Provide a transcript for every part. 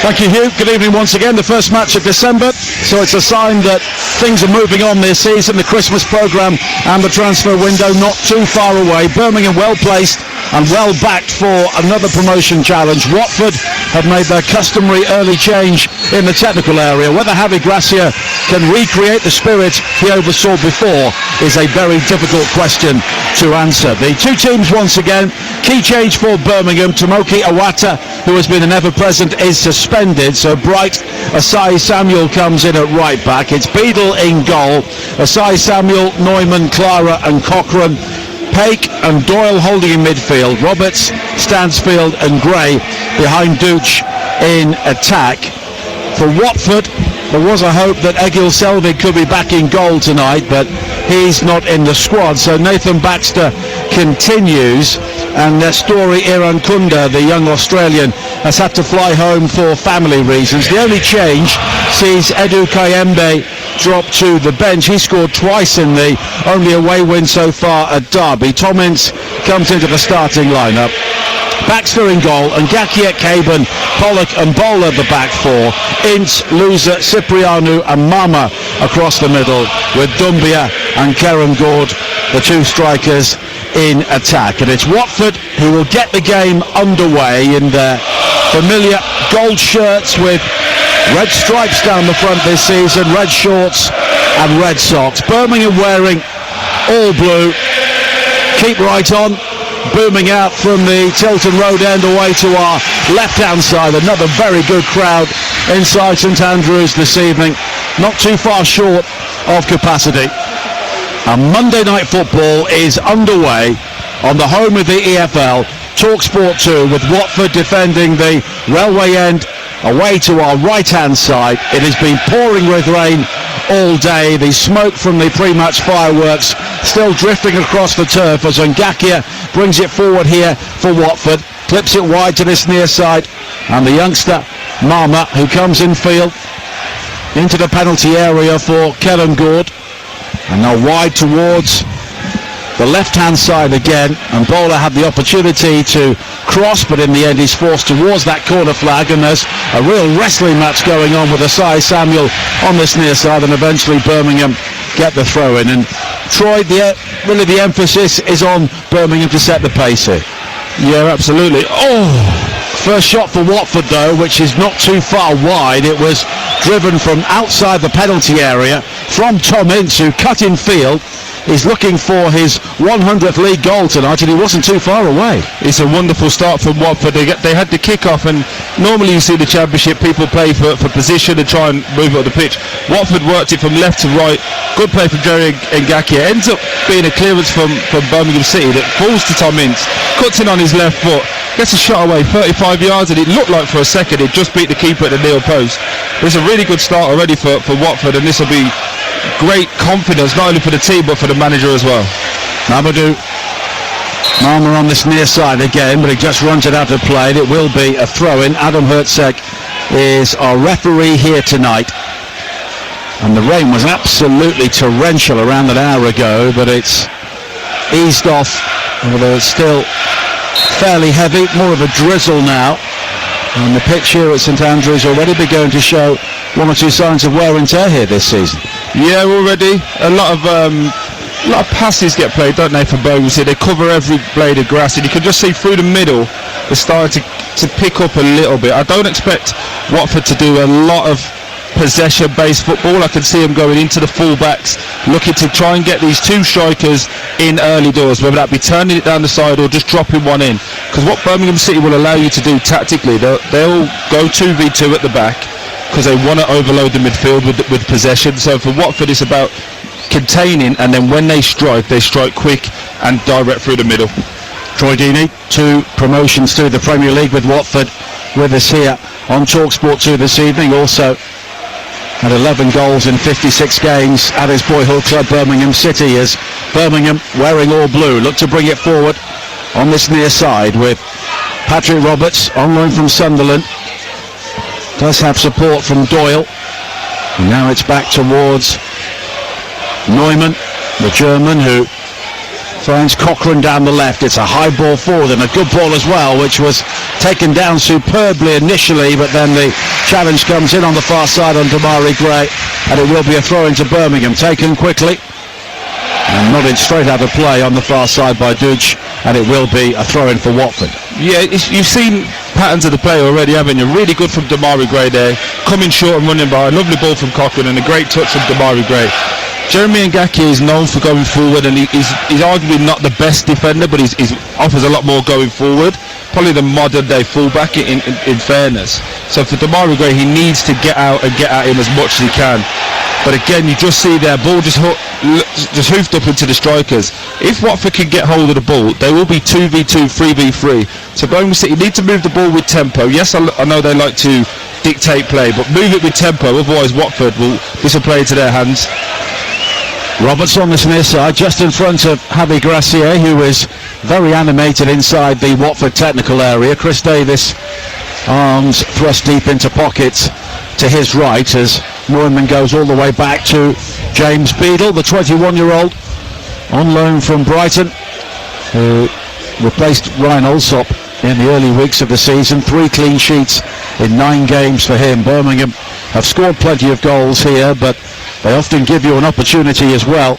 Thank you, Hugh. Good evening once again. The first match of December, so it's a sign that things are moving on this season. The Christmas programme and the transfer window not too far away. Birmingham well placed and well backed for another promotion challenge. Watford have made their customary early change in the technical area. Whether Javi Gracia can recreate the spirit he oversaw before is a very difficult question to answer. The two teams once again. Key change for Birmingham. Tomoki Iwata, who has been an ever-present, is suspended, so Bright Asai Samuel comes in at right back. It's Beadle in goal. Asai Samuel, Neumann, Clara and Cochrane. Paik and Doyle holding in midfield. Roberts, Stansfield and Gray behind Dooch in attack. For Watford, there was a hope that Egil Selvig could be back in goal tonight, but he's not in the squad, so Nathan Baxter continues, and Nestori Irankunda, the young Australian, has had to fly home for family reasons. The only change sees Edu Kayembe drop to the bench. He scored twice in the only away win so far at Derby. Tom Ince comes into the starting lineup. Baxter in goal, and Ngakia, Caban, Pollock and Bowler the back four. Ince, Loser, Cipriano and Mama across the middle, with Dumbia and Kerem Gord, the two strikers, in attack. And it's Watford who will get the game underway in their familiar gold shirts with red stripes down the front this season, red shorts and red socks. Birmingham wearing all blue. Keep right on. Booming out from the Tilton Road end away to our left-hand side. Another very good crowd inside St Andrews this evening. Not too far short of capacity. And Monday Night Football is underway on the home of the EFL, TalkSport 2, with Watford defending the Railway End away to our right-hand side. It has been pouring with rain all day. The smoke from the pre-match fireworks still drifting across the turf as Ngakia brings it forward here for Watford, clips it wide to this near side, and the youngster Mama, who comes in field into the penalty area for Kerem Gord, and now wide towards the left-hand side again, and Bowler had the opportunity to cross, but in the end he's forced towards that corner flag, and there's a real wrestling match going on with Asai Samuel on this near side, and eventually Birmingham get the throw in. And Troy, really the emphasis is on Birmingham to set the pace here. Yeah, absolutely. First shot for Watford though, which is not too far wide. It was driven from outside the penalty area from Tom Ince, who cut in field. He's looking for his 100th league goal tonight, and he wasn't too far away. It's a wonderful start from Watford. They had the kick-off, and normally you see the Championship, people play for position and try and move up the pitch. Watford worked it from left to right. Good play from Jerry Ngakia. Ends up being a clearance from Birmingham City that falls to Tom Ince, cuts in on his left foot, gets a shot away 35 yards, and it looked like for a second it just beat the keeper at the near post. It's a really good start already for Watford, and this will be great confidence not only for the team but for the manager as well. Mamadou Mama on this near side again, but he just runs it out of play. It will be a throw-in. Adam Hertzeg is our referee here tonight, and the rain was absolutely torrential around an hour ago, but it's eased off, although it's still fairly heavy, more of a drizzle now. And the pitch here at St Andrews already begun to show one or two signs of wear and tear here this season. Yeah, already. A lot of passes get played, don't they, for Birmingham? They cover every blade of grass, and you can just see through the middle they're starting to pick up a little bit. I don't expect Watford to do a lot of possession-based football. I can see them going into the full-backs, looking to try and get these two strikers in early doors, whether that be turning it down the side or just dropping one in. Because what Birmingham City will allow you to do tactically, they'll go 2v2 at the back because they want to overload the midfield with possession. So for Watford, it's about containing, and then when they strike quick and direct through the middle. Troy Deeney, 2 promotions to the Premier League with Watford, with us here on TalkSport 2 this evening. Also had 11 goals in 56 games at his boyhood club Birmingham City, as Birmingham, wearing all blue, look to bring it forward on this near side with Patrick Roberts on loan from Sunderland. Does have support from Doyle, and now it's back towards Neumann, the German, who finds Cochrane down the left. It's a high ball forward and a good ball as well, which was taken down superbly initially, but then the challenge comes in on the far side on Damari Gray, and it will be a throw into Birmingham, taken quickly and nodded straight out of play on the far side by Dooch, and it will be a throw in for Watford. Yeah, you've seen patterns of the play already, haven't you? Really good from Damari Gray there, coming short and running by. A lovely ball from Cochrane and a great touch from Damari Gray. Jeremy Ngaki is known for going forward, and he's arguably not the best defender, but he offers a lot more going forward. Probably the modern day fullback in fairness. So for Damari Gray, he needs to get out and get at him as much as he can. But again, you just see their ball just hoofed up into the strikers. If Watford can get hold of the ball, they will be 2v2, 3v3. So Birmingham City need to move the ball with tempo. Yes, I know they like to dictate play, but move it with tempo, otherwise Watford this will play into their hands. Roberts on this near side, just in front of Javi Gracia, who is very animated inside the Watford technical area. Chris Davis, arms thrust deep into pockets to his right as Moorman goes all the way back to James Beadle, the 21-year-old on loan from Brighton, who replaced Ryan Alsop in the early weeks of the season. 3 clean sheets in 9 games for him. Birmingham have scored plenty of goals here, but they often give you an opportunity as well.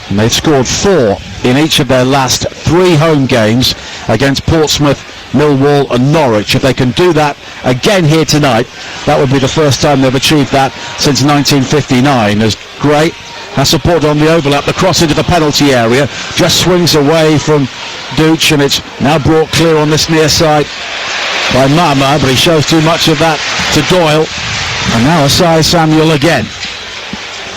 And they've scored 4 in each of their last 3 home games against Portsmouth, Millwall and Norwich. If they can do that again here tonight, that would be the first time they've achieved that since 1959. As Gray has support on the overlap, the cross into the penalty area, just swings away from Dooch, and it's now brought clear on this near side by Mama, but he shows too much of that to Doyle. And now Asai Samuel again,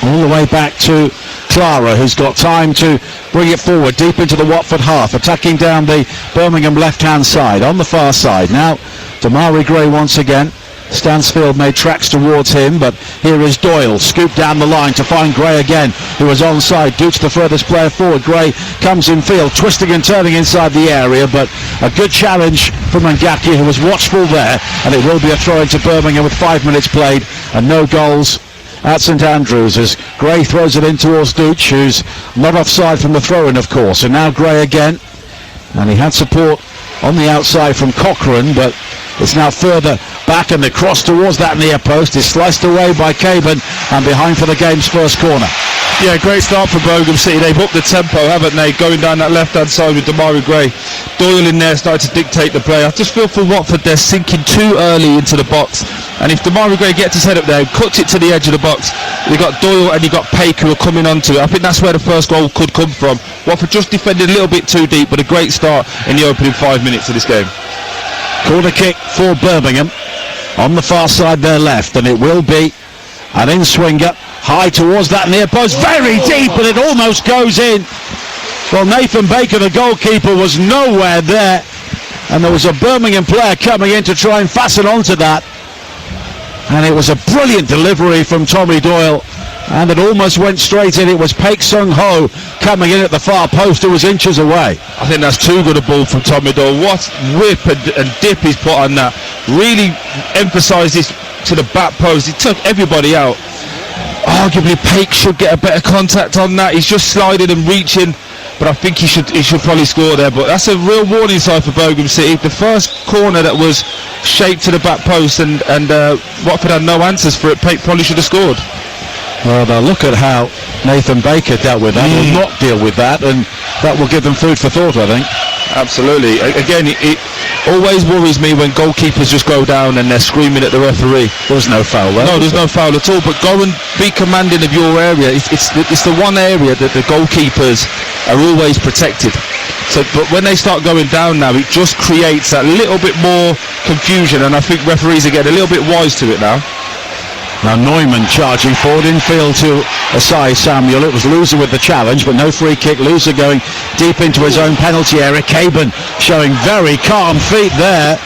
all the way back to Clara, who's got time to bring it forward deep into the Watford half, attacking down the Birmingham left-hand side. On the far side now, Damari Gray once again. Stansfield made tracks towards him, but here is Doyle, scooped down the line to find Gray again, who was onside. Dooch the furthest player forward. Gray comes in field, twisting and turning inside the area, but a good challenge from Ngaki, who was watchful there, and it will be a throw into Birmingham with 5 minutes played and no goals at St Andrews, as Gray throws it in towards Dooch, who's not offside from the throw-in, of course. And now Gray again, and he had support on the outside from Cochrane, but it's now further back, and the cross towards that near post is sliced away by Caban, and behind for the game's first corner. Yeah, great start for Birmingham City. They've upped the tempo, haven't they? Going down that left-hand side with Damari Gray. Doyle in there started to dictate the play. I just feel for Watford, they're sinking too early into the box. And if Damari Gray gets his head up there, cuts it to the edge of the box, you've got Doyle and you've got Paik who are coming onto it. I think that's where the first goal could come from. Watford just defended a little bit too deep, but a great start in the opening 5 minutes of this game. Corner kick for Birmingham on the far side there left, and it will be an in-swinger high towards that near post, very deep, and it almost goes in. Well, Nathan Baker, the goalkeeper, was nowhere there, and there was a Birmingham player coming in to try and fasten onto that, and it was a brilliant delivery from Tommy Doyle, and it almost went straight in. It was Paik Sung Ho coming in at the far post, who was inches away. I think that's too good a ball from Tommy Doyle. What whip and dip he's put on that. Really emphasised this to the back post. He took everybody out. Arguably Paik should get a better contact on that. He's just sliding and reaching, but I think he should probably score there. But that's a real warning sign for Birmingham City. The first corner that was shaped to the back post, and Watford had no answers for it. Paik probably should have scored. Well, now look at how Nathan Baker dealt with that, or not deal with that, and that will give them food for thought, I think. Absolutely. Again, it always worries me when goalkeepers just go down and they're screaming at the referee. There's no foul there. No, there's no foul at all, but go and be commanding of your area. It's the one area that the goalkeepers are always protected. So, but when they start going down now, it just creates that little bit more confusion, and I think referees are getting a little bit wise to it now. Now Neumann charging forward infield to Asai Samuel. It was Loser with the challenge, but no free kick. Loser going deep into his own penalty area. Caban showing very calm feet there,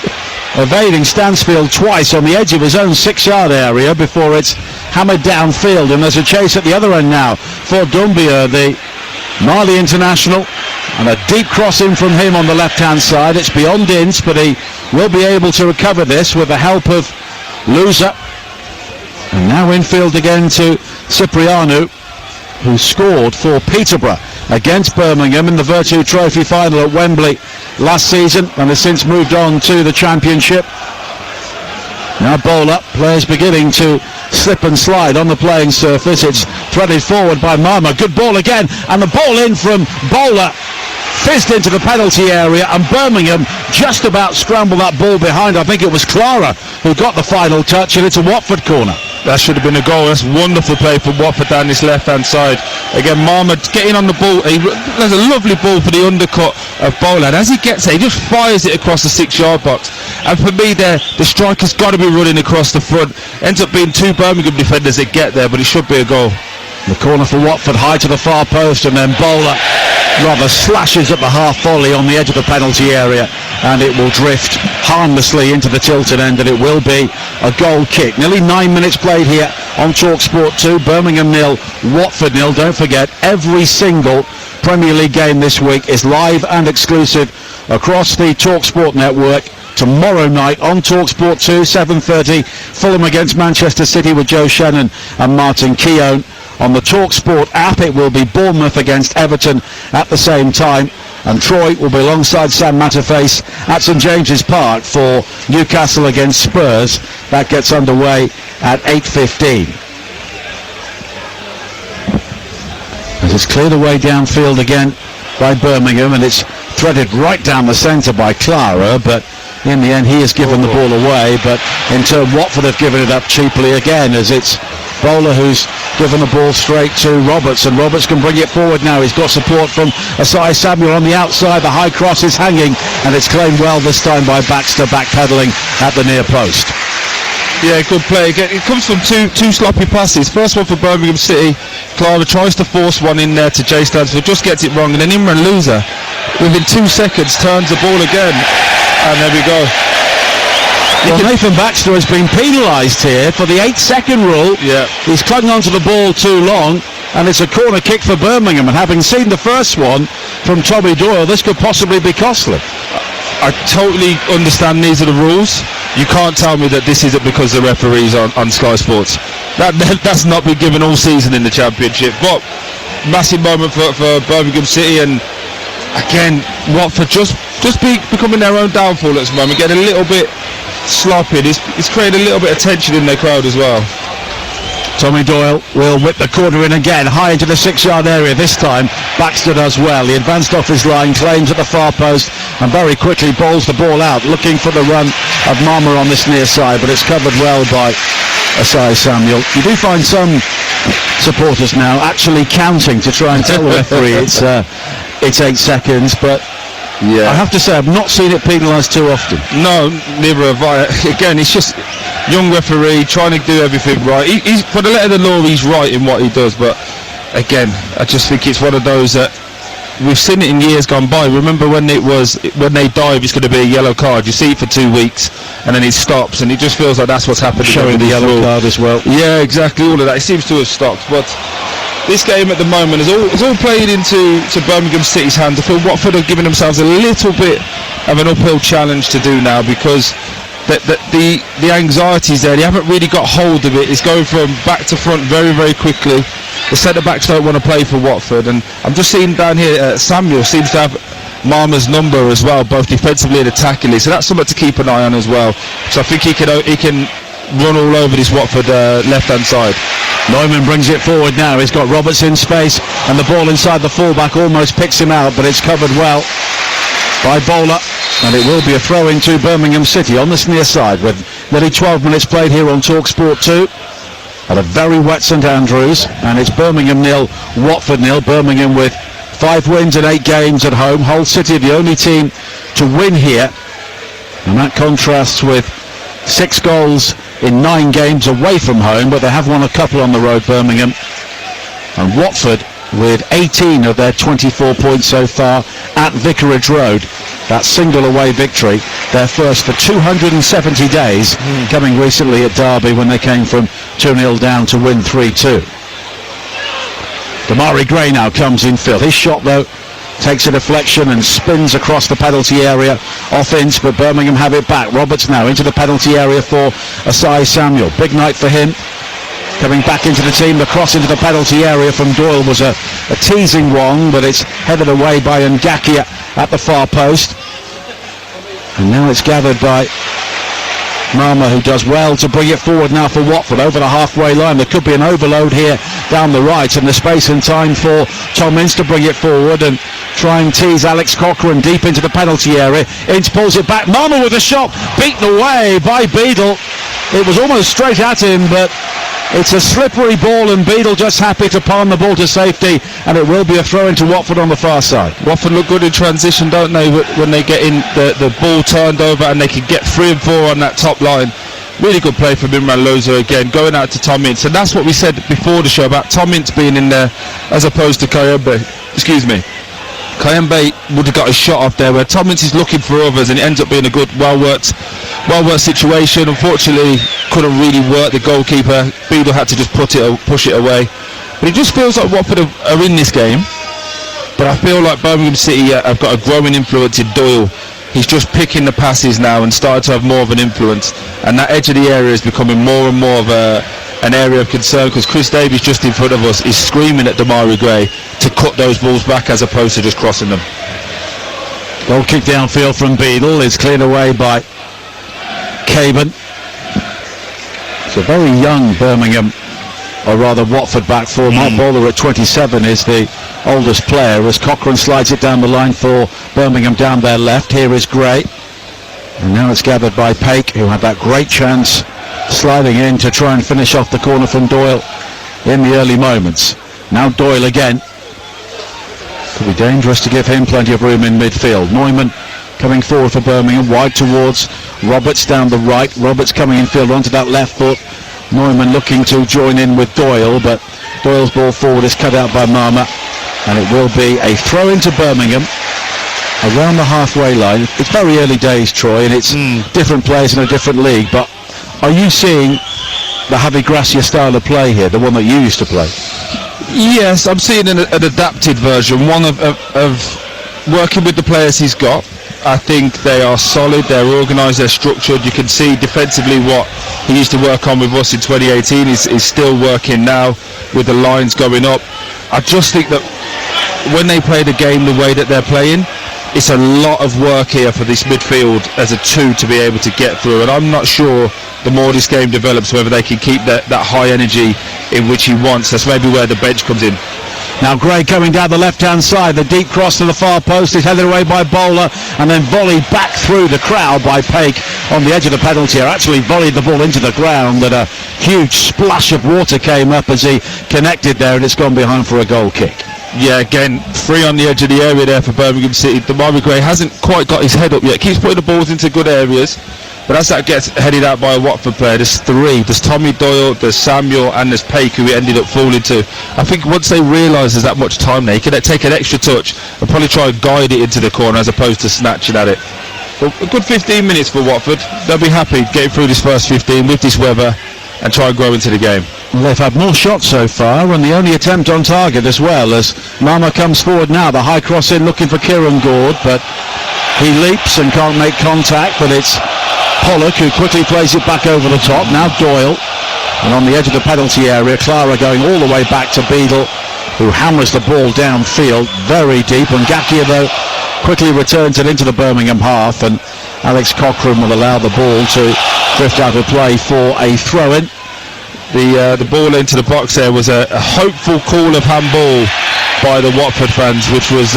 evading Stansfield twice on the edge of his own 6-yard area before it's hammered downfield. And there's a chase at the other end now for Doumbia, the Mali international, and a deep cross in from him on the left-hand side. It's beyond Ince, but he will be able to recover this with the help of Loser. And now infield again to Cipriano, who scored for Peterborough against Birmingham in the Virtue Trophy final at Wembley last season, and has since moved on to the Championship. Now Bowler, players beginning to slip and slide on the playing surface. It's threaded forward by Marmer. Good ball again, and the ball in from Bowler fizzed into the penalty area, and Birmingham just about scrambled that ball behind. I think it was Clara who got the final touch, and it's a Watford corner. That should have been a goal. That's wonderful play for Watford down this left-hand side. Again, Marmer getting on the ball. There's a lovely ball for the undercut of Bowler. And as he gets there, he just fires it across the 6-yard box. And for me, the striker's got to be running across the front. Ends up being 2 Birmingham defenders that get there, but it should be a goal. The corner for Watford, high to the far post, and then Bowler rather slashes at the half volley on the edge of the penalty area, and it will drift harmlessly into the tilted end, and it will be a goal kick. Nearly 9 minutes played here on TalkSport 2. Birmingham 0, Watford 0. Don't forget, every single Premier League game this week is live and exclusive across the TalkSport network. Tomorrow night on TalkSport 2, 7:30, Fulham against Manchester City with Joe Shannon and Martin Keown. On the TalkSport app, it will be Bournemouth against Everton at the same time, and Troy will be alongside Sam Matterface at St James's Park for Newcastle against Spurs. That gets underway at 8:15. As it's cleared away downfield again by Birmingham, and it's threaded right down the centre by Clara, but in the end he has given the ball away. But in turn, Watford have given it up cheaply again, as it's Bowler who's given the ball straight to Roberts, and Roberts can bring it forward now. He's got support from Asai Samuel on the outside. The high cross is hanging, and it's claimed well this time by Baxter, backpedaling at the near post. Yeah, good play. It comes from two sloppy passes. First one for Birmingham City. Clara tries to force one in there to Jay Stansfield, just gets it wrong, and then Imran Louza, within 2 seconds, turns the ball again, and there we go. Well, Nathan Baxter has been penalised here for the 8-second rule. Yeah. He's clung onto the ball too long, and it's a corner kick for Birmingham. And having seen the first one from Tommy Doyle, this could possibly be costly. I totally understand these are the rules. You can't tell me that this isn't because the referees on Sky Sports. That's not been given all season in the Championship. But massive moment for Birmingham City, and again, Watford just becoming their own downfall at this moment, getting a little bit sloppy. It's created a little bit of tension in their crowd as well. Tommy Doyle will whip the corner in again, high into the 6-yard area. This time Baxter does well. He advanced off his line, claims at the far post, and very quickly bowls the ball out, looking for the run of Marmer on this near side, but it's covered well by Asai Samuel. You do find some supporters now actually counting to try and tell the referee it's 8 seconds, but yeah, I have to say I've not seen it penalised too often. No, neither have I. Again, it's just young referee trying to do everything right. He's, for the letter of the law, he's right in what he does, but again, I just think it's one of those that we've seen it in years gone by. Remember when they dive, it's going to be a yellow card. You see it for 2 weeks, and then it stops, and it just feels like that's what's happened. Showing the yellow card as well. Yeah, exactly. All of that. It seems to have stopped, but this game at the moment is all played into Birmingham City's hands. I feel Watford have given themselves a little bit of an uphill challenge to do now, because the anxiety's there. They haven't really got hold of it. It's going from back to front very, very quickly. The centre-backs don't want to play for Watford, and I'm just seeing down here Samuel seems to have Marmer's number as well, both defensively and attackingly, so that's something to keep an eye on as well. So I think he can run all over this Watford left-hand side. Neumann brings it forward now. He's got Roberts in space, and the ball inside the fullback almost picks him out, but it's covered well by Bowler, and it will be a throw into Birmingham City on this near side with nearly 12 minutes played here on TalkSport 2 at a very wet St Andrews, and it's Birmingham 0, Watford 0. Birmingham with 5 wins in 8 games at home. Hull City the only team to win here, and that contrasts with 6 goals in 9 games away from home, but they have won a couple on the road, Birmingham. And Watford with 18 of their 24 points so far at Vicarage Road. That single away victory, their first for 270 days, coming recently at Derby when they came from 2-0 down to win 3-2. Damari Gray now comes in field. His shot though takes a deflection and spins across the penalty area off Ince, but Birmingham have it back. Roberts now into the penalty area for Asai Samuel. Big night for him. coming back into the team. The cross into the penalty area from Doyle was a teasing one, but it's headed away by Ngakia at the far post. And now it's gathered by Mama, who does well to bring it forward now for Watford over the halfway line. There could be an overload here down the right, and the space and time for Tom Ince to bring it forward and try and tease Alex Cochrane deep into the penalty area. Ince pulls it back. Mama with a shot, beaten away by Beadle. It was almost straight at him, but it's a slippery ball, and Beadle just happy to palm the ball to safety, and it will be a throw into Watford on the far side. Watford look good in transition, don't they, when they get in the ball turned over and they can get 3 and 4 on that top line. Really good play from Imran Loza again, going out to Tom Ince, and that's what we said before the show about Tom Ince being in there as opposed to Kayembe. Excuse me. Kayembe would have got a shot off there, where Tom Ince is looking for others, and it ends up being a good, well-worked situation. Unfortunately, couldn't really work the goalkeeper. Beadle had to just push it away. But it just feels like Watford are in this game. But I feel like Birmingham City have got a growing influence in Doyle. He's just picking the passes now and started to have more of an influence. And that edge of the area is becoming more and more of an area of concern, because Chris Davies just in front of us is screaming at Damari Gray to cut those balls back as opposed to just crossing them. Goal kick downfield from Beadle is cleared away by Caban. It's a very young Birmingham, or rather Watford back four. Mark Bowler at 27 is the oldest player, as Cochrane slides it down the line for Birmingham down their left. Here is Gray, and now it's gathered by Paik, who had that great chance sliding in to try and finish off the corner from Doyle in the early moments. Now Doyle again. Could be dangerous to give him plenty of room in midfield. Neumann coming forward for Birmingham, wide towards Roberts down the right. Roberts coming in field onto that left foot. Neumann looking to join in with Doyle, but Doyle's ball forward is cut out by Mama, and it will be a throw into Birmingham around the halfway line. It's very early days, Troy, and it's different players in a different league, but are you seeing the Javi Gracia style of play here, the one that you used to play? Yes, I'm seeing an adapted version, one of working with the players he's got. I think they are solid, they're organised, they're structured. You can see defensively what he used to work on with us in 2018 is still working now with the lines going up. I just think that when they play the game the way that they're playing, it's a lot of work here for this midfield as a two to be able to get through, and I'm not sure the more this game develops whether they can keep that high energy in which he wants. That's maybe where the bench comes in. Now Gray coming down the left-hand side, the deep cross to the far post is headed away by Bowler, and then volleyed back through the crowd by Paik on the edge of the penalty area. Actually volleyed the ball into the ground, and a huge splash of water came up as he connected there, and it's gone behind for a goal kick. Yeah, again, free on the edge of the area there for Birmingham City. Damari Gray hasn't quite got his head up yet, keeps putting the balls into good areas, but as that gets headed out by a Watford player, there's three. There's Tommy Doyle, there's Samuel, and there's Paik, who he ended up falling to. I think once they realise there's that much time there, he can take an extra touch and probably try and guide it into the corner as opposed to snatching at it. But a good 15 minutes for Watford. They'll be happy getting through this first 15 with this weather and try and grow into the game. Well, they've had more shots so far, and the only attempt on target as well, as Mama comes forward now. The high cross in looking for Kieran Gord, but he leaps and can't make contact, but it's Pollock who quickly plays it back over the top. Now Doyle, and on the edge of the penalty area, Clara going all the way back to Beadle, who hammers the ball downfield very deep, and Ngakia though quickly returns it into the Birmingham half, and Alex Cochrane will allow the ball to drift out of play for a throw-in. The ball into the box there was a hopeful call of handball by the Watford fans, which was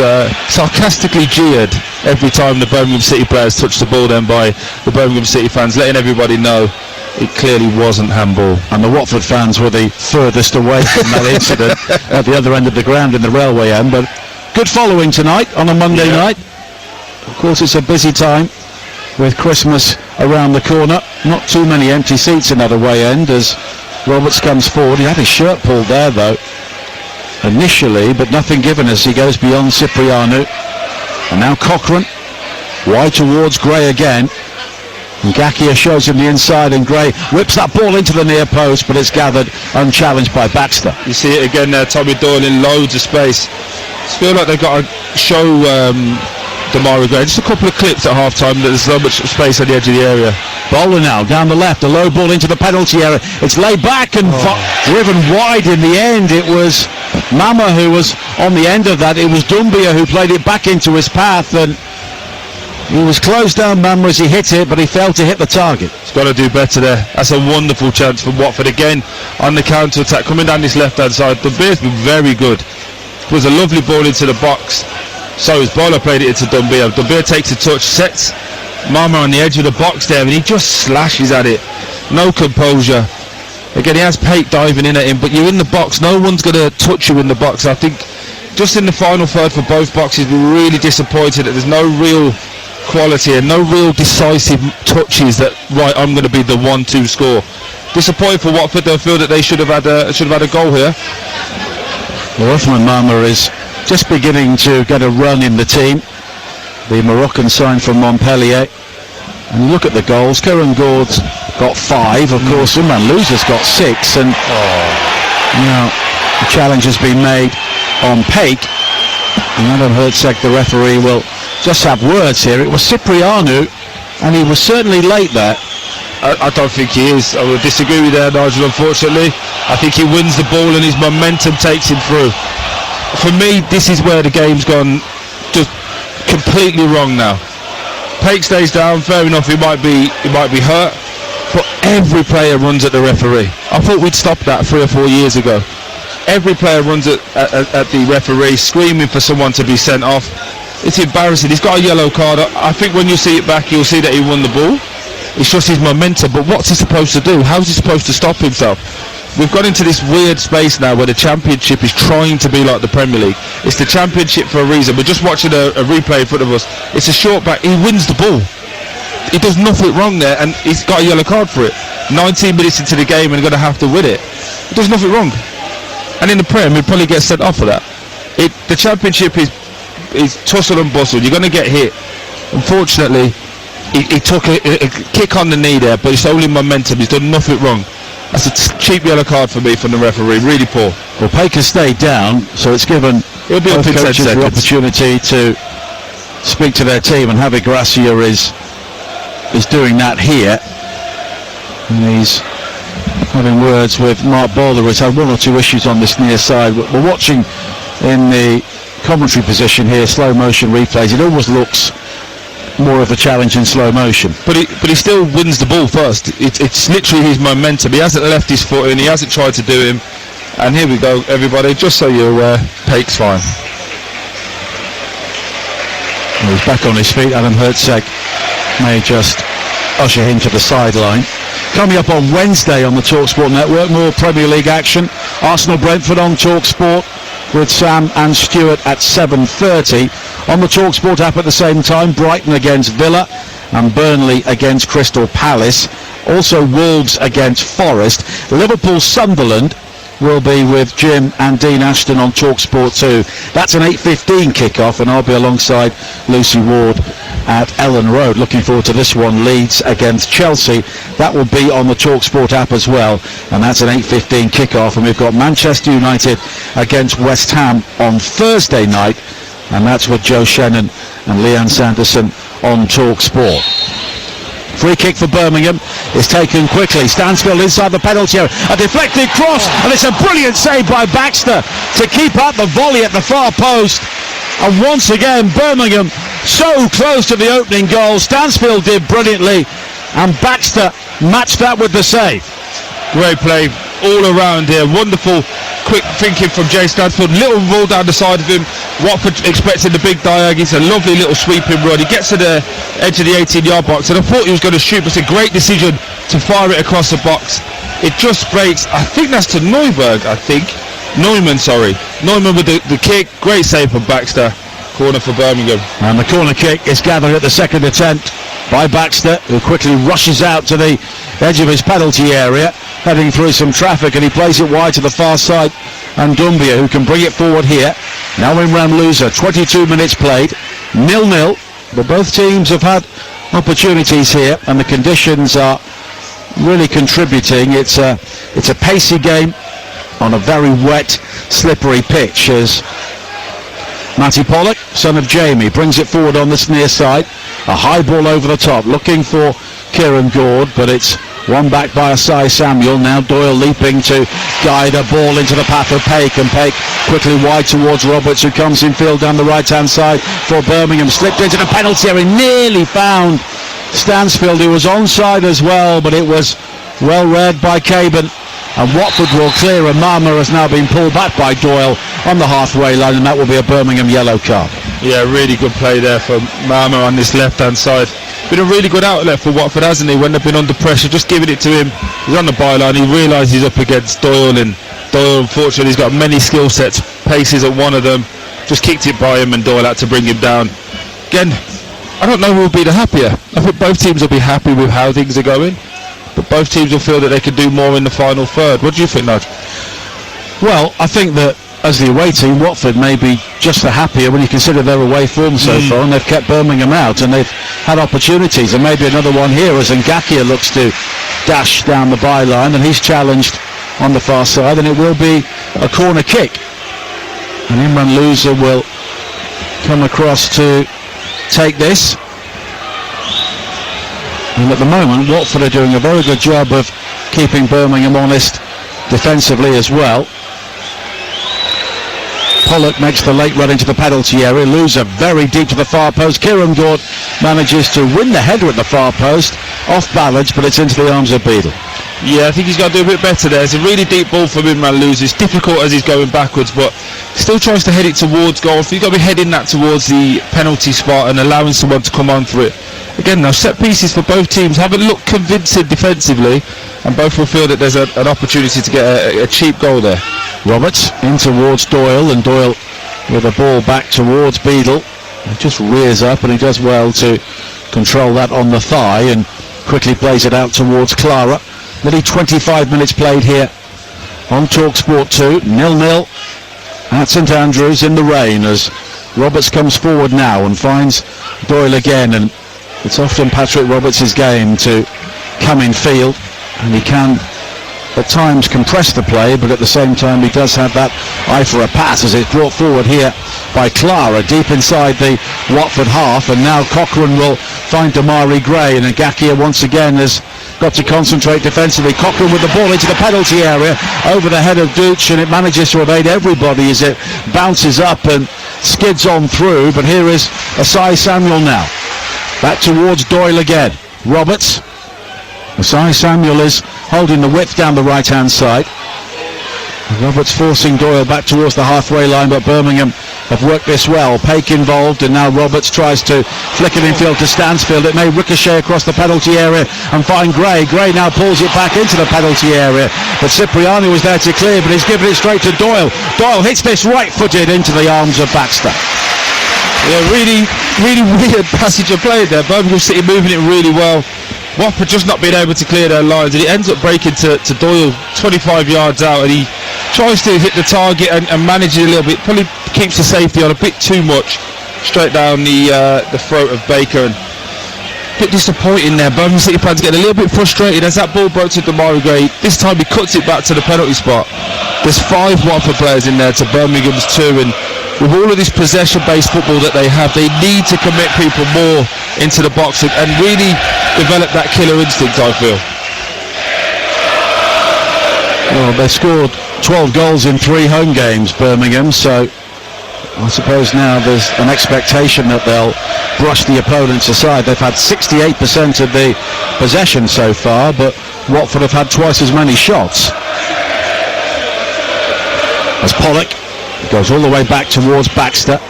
sarcastically jeered every time the Birmingham City players touched the ball then by the Birmingham City fans, letting everybody know it clearly wasn't handball. And the Watford fans were the furthest away from that incident at the other end of the ground in the railway end. But good following tonight on a Monday night. Of course, it's a busy time with Christmas around the corner. Not too many empty seats in that away end as Roberts comes forward. He had his shirt pulled there though initially, but nothing given as he goes beyond Cipriano. And now Cochrane wide towards Gray again. Ngakia shows him the inside, and Gray whips that ball into the near post, but it's gathered unchallenged by Baxter. You see it again there, Tommy Doyle in loads of space. I feel like they've got to show Demarai Gray. Just a couple of clips at half-time. There's so much space on the edge of the area. Bowler now down the left, a low ball into the penalty area. It's laid back and driven wide in the end. It was Mama who was on the end of that. It was Doumbia who played it back into his path, and he was closed down, Mama, as he hit it, but he failed to hit the target. He's got to do better there. That's a wonderful chance for Watford again on the counter-attack, coming down this left-hand side. Doumbia's been very good. It was a lovely ball into the box. So his bowler played it into Doumbia. Doumbia takes a touch, sets Mama on the edge of the box there, and he just slashes at it. No composure. Again, he has Pate diving in at him, but you're in the box. No one's going to touch you in the box. I think just in the final third for both boxes, we're really disappointed that there's no real quality and no real decisive touches that, right, I'm going to be the 1-2 score. Disappointed for Watford. They'll feel that they should have had a goal here. Well, Othman Mama is just beginning to get a run in the team. The Moroccan sign from Montpellier. And look at the goals. Kieran Gord's got 5. Of course, Imran Loser's got 6. And now the challenge has been made on Pate. And Adam Hertzeg, the referee, will just have words here. It was Cipriano, and he was certainly late there. I don't think he is. I would disagree with that, Nigel, unfortunately. I think he wins the ball and his momentum takes him through. For me, this is where the game's gone just completely wrong now. Pate stays down, fair enough, he might be hurt, but every player runs at the referee. I thought we'd stopped that 3 or 4 years ago. Every player runs at the referee, screaming for someone to be sent off. It's embarrassing. He's got a yellow card. I think when you see it back, you'll see that he won the ball. It's just his momentum, but what's he supposed to do? How's he supposed to stop himself? We've got into this weird space now where the Championship is trying to be like the Premier League. It's the Championship for a reason. We're just watching a replay in front of us. It's a short back. He wins the ball. He does nothing wrong there, and he's got a yellow card for it. 19 minutes into the game and going to have to win it. He does nothing wrong. And in the Prem, he'll probably get sent off for that. The Championship is tussle and bustle. You're going to get hit. Unfortunately, he took a kick on the knee there, but it's only momentum. He's done nothing wrong. That's a cheap yellow card for me from the referee. Really poor. Well, Baker stayed down, so it's given He'll be up in 10 coaches the seconds. opportunity to speak to their team, and Javi Gracia is doing that here. And he's having words with Mark Bowler, who's had 1 or 2 issues on this near side. We're watching in the commentary position here, slow motion replays. It always looks more of a challenge in slow motion. But he still wins the ball first. It's literally his momentum. He hasn't left his foot in. He hasn't tried to do him. And here we go, everybody. Just so you're aware, Pate's fine. And he's back on his feet. Adam Hertzeg may just usher him to the sideline. Coming up on Wednesday on the TalkSport Network, more Premier League action. Arsenal-Brentford on TalkSport with Sam and Stuart at 7:30. On the TalkSport app at the same time, Brighton against Villa and Burnley against Crystal Palace. Also Wolves against Forest. Liverpool-Sunderland will be with Jim and Dean Ashton on TalkSport 2. That's an 8:15 kickoff, and I'll be alongside Lucy Ward at Ellen Road. Looking forward to this one. Leeds against Chelsea. That will be on the TalkSport app as well, and that's an 8:15 kickoff. And we've got Manchester United against West Ham on Thursday night, and that's with Joe Shannon and Leanne Sanderson on TalkSport. Free kick for Birmingham is taken quickly. Stansfield inside the penalty area. A deflected cross, and it's a brilliant save by Baxter to keep out the volley at the far post. And once again, Birmingham so close to the opening goal. Stansfield did brilliantly, and Baxter matched that with the save. Great play all around here. Wonderful quick thinking from Jay Stansfield. Little roll down the side of him. Watford expecting the big diag. It's a lovely little sweeping run. He gets to the edge of the 18-yard box, and I thought he was going to shoot, but it's a great decision to fire it across the box. It just breaks. I think that's to Neumann, sorry. Neumann with the kick. Great save from Baxter. Corner for Birmingham. And the corner kick is gathered at the second attempt by Baxter, who quickly rushes out to the edge of his penalty area, heading through some traffic, and he plays it wide to the far side. And Doumbia, who can bring it forward here. Now Imran Loser, 22 minutes played, 0-0. But both teams have had opportunities here, and the conditions are really contributing. It's a pacey game on a very wet, slippery pitch, as Matty Pollock, son of Jamie, brings it forward on this near side. A high ball over the top, looking for Kieran Gord, but it's won back by Asai Samuel. Now Doyle leaping to guide a ball into the path of Paik, and Paik quickly wide towards Roberts, who comes in field down the right-hand side for Birmingham. Slipped into the penalty area, nearly found Stansfield, who was onside as well, but it was well read by Caban. And Watford will clear, and Mama has now been pulled back by Doyle on the halfway line, and that will be a Birmingham yellow card. Yeah, really good play there for Mama on this left-hand side. Been a really good outlet for Watford, hasn't he, when they've been under pressure, just giving it to him. He's on the byline, he realises he's up against Doyle, and Doyle, unfortunately, he's got many skill sets. Pace isn't one of them. Just kicked it by him, and Doyle had to bring him down. Again, I don't know who will be the happier. I think both teams will be happy with how things are going, but both teams will feel that they can do more in the final third. What do you think, Nigel? Well, I think that as the away team, Watford may be just the happier when you consider their away form so far, and they've kept Birmingham out, and they've had opportunities, and maybe another one here as Ngakia looks to dash down the byline, and he's challenged on the far side, and it will be a corner kick. And Imran Louza will come across to take this. And at the moment, Watford are doing a very good job of keeping Birmingham honest defensively as well. Pollock makes the late run into the penalty area. Louza very deep to the far post. Kieran Gord manages to win the header at the far post, off balance, but it's into the arms of Beadle. Yeah, I think he's got to do a bit better there. It's a really deep ball for Imran Louza. It's difficult as he's going backwards, but still tries to head it towards goal. You've got to be heading that towards the penalty spot and allowing someone to come on for it. Again, now set pieces for both teams haven't looked convincing defensively, and both will feel that there's an opportunity to get a cheap goal there. Roberts in towards Doyle, and Doyle with a ball back towards Beadle. He just rears up, and he does well to control that on the thigh and quickly plays it out towards Clara. Nearly 25 minutes played here on TalkSport 2, 0-0 at St Andrews in the rain, as Roberts comes forward now and finds Doyle again, and it's often Patrick Roberts' game to come in field, and he can at times compress the play, but at the same time he does have that eye for a pass, as it's brought forward here by Clara deep inside the Watford half, and now Cochrane will find Damari Gray, and Ngakia once again has got to concentrate defensively. Cochrane with the ball into the penalty area over the head of Dooch, and it manages to evade everybody as it bounces up and skids on through, but here is Asai Samuel now. Back towards Doyle again. Roberts. Asai Samuel is holding the width down the right-hand side. Roberts forcing Doyle back towards the halfway line, but Birmingham have worked this well. Paik involved, and now Roberts tries to flick it in field to Stansfield. It may ricochet across the penalty area and find Gray. Gray now pulls it back into the penalty area, but Cipriano was there to clear, but he's given it straight to Doyle. Doyle hits this right-footed into the arms of Baxter. Yeah, really weird passage of play there. Birmingham City moving it really well. Watford just not being able to clear their lines, and he ends up breaking to Doyle 25 yards out, and he tries to hit the target and manage it a little bit. Probably keeps the safety on a bit too much, straight down the throat of Baker, and a bit disappointing there. Birmingham City fans getting a little bit frustrated as that ball broke to Damari Gray. This time he cuts it back to the penalty spot. There's 5 Watford players in there to Birmingham's 2, and with all of this possession-based football that they have, they need to commit people more into the box and really develop that killer instinct, I feel. Well, they scored 12 goals in 3 home games, Birmingham, so I suppose now there's an expectation that they'll brush the opponents aside. They've had 68% of the possession so far, but Watford have had twice as many shots. As Pollock goes all the way back towards Baxter,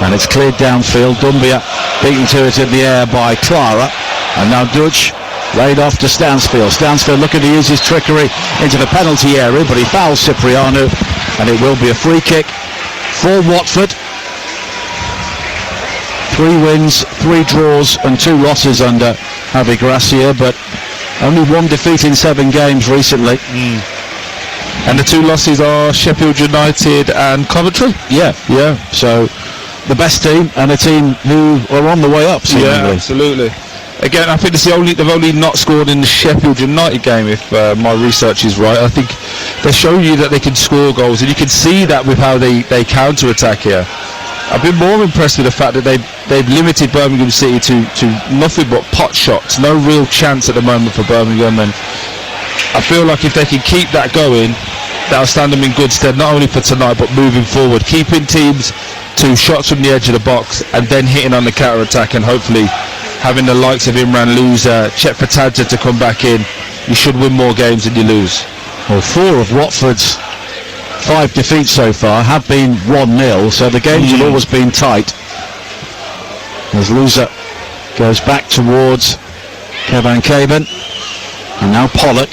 and it's cleared downfield. Dumbia beaten to it in the air by Clara, and now Dutch laid off to Stansfield. Stansfield looking to use his trickery into the penalty area, but he fouls Cipriano, and it will be a free kick for Watford. 3 wins, 3 draws and 2 losses under Javi Gracia, but only 1 defeat in 7 games recently. And the 2 losses are Sheffield United and Coventry? Yeah. So the best team, and a team who are on the way up, seemingly. Yeah, absolutely. Again, I think they've only not scored in the Sheffield United game, if my research is right. I think they're showing you that they can score goals, and you can see that with how they counter-attack here. I've been more impressed with the fact that they've limited Birmingham City to nothing but pot shots, no real chance at the moment for Birmingham, and I feel like if they can keep that going, that'll stand them in good stead, not only for tonight but moving forward, keeping teams to shots from the edge of the box and then hitting on the counter-attack, and hopefully having the likes of Imran lose, Chet Patadja to come back in. You should win more games than you lose. Well, 4 of Watford's 5 defeats so far have been 1-0, so the games have always been tight. As Loser goes back towards Kevan Caban, and now Pollock.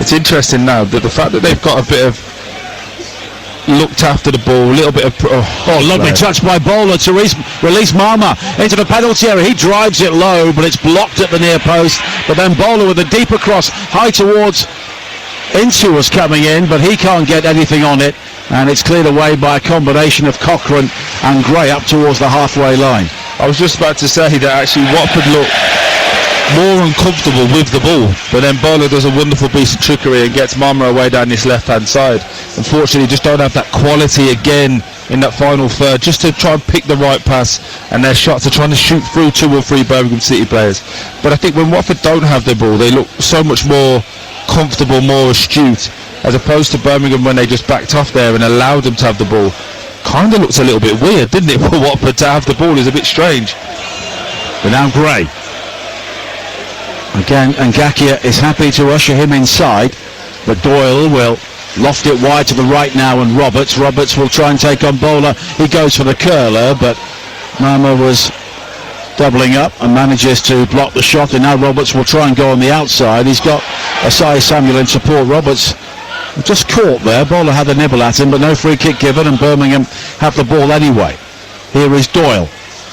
It's interesting now that the fact that they've got a bit of looked after the ball, a little bit of lovely touch by Bowler to release Marma into the penalty area. He drives it low, but it's blocked at the near post. But then Bowler with a deeper cross high towards Insu was coming in, but he can't get anything on it, and it's cleared away by a combination of Cochrane and Gray up towards the halfway line. I was just about to say that actually Watford looked more uncomfortable with the ball, but then Bowler does a wonderful piece of trickery and gets Marma away down this left hand side. Unfortunately, just don't have that quality again in that final third, just to try and pick the right pass, and their shots are trying to shoot through 2 or 3 Birmingham City players. But I think when Watford don't have the ball, they look so much more comfortable, more astute, as opposed to Birmingham when they just backed off there and allowed them to have the ball. Kind of looks a little bit weird, didn't it, for Watford to have the ball? Is a bit strange. But now Gray. Again, Ngakia is happy to usher him inside, but Doyle will loft it wide to the right now, and Roberts will try and take on Bowler. He goes for the curler, but Marma was doubling up and manages to block the shot, and now Roberts will try and go on the outside. He's got Asai Samuel in support. Roberts just caught there. Bowler had a nibble at him, but no free kick given, and Birmingham have the ball anyway. Here is Doyle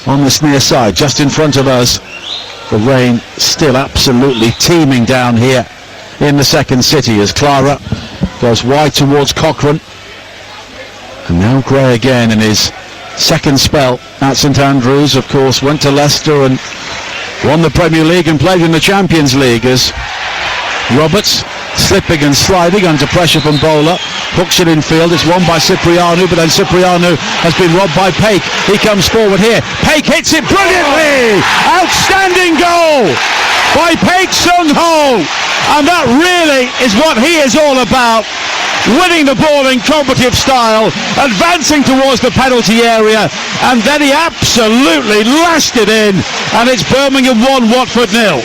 on this near side, just in front of us. The rain still absolutely teeming down here in the second city as Clara goes wide towards Cochrane. And now Gray again in his second spell at St Andrews. Of course, went to Leicester and won the Premier League and played in the Champions League as Roberts slipping and sliding under pressure from Bowler. Hooks it in field. It's won by Cipriano, but then Cipriano has been robbed by Paik. He comes forward here. Paik hits it brilliantly. Outstanding goal by Paik Sung-ho. And that really is what he is all about. Winning the ball in combative style, advancing towards the penalty area, and then he absolutely lashed it in, and it's Birmingham 1, Watford 0.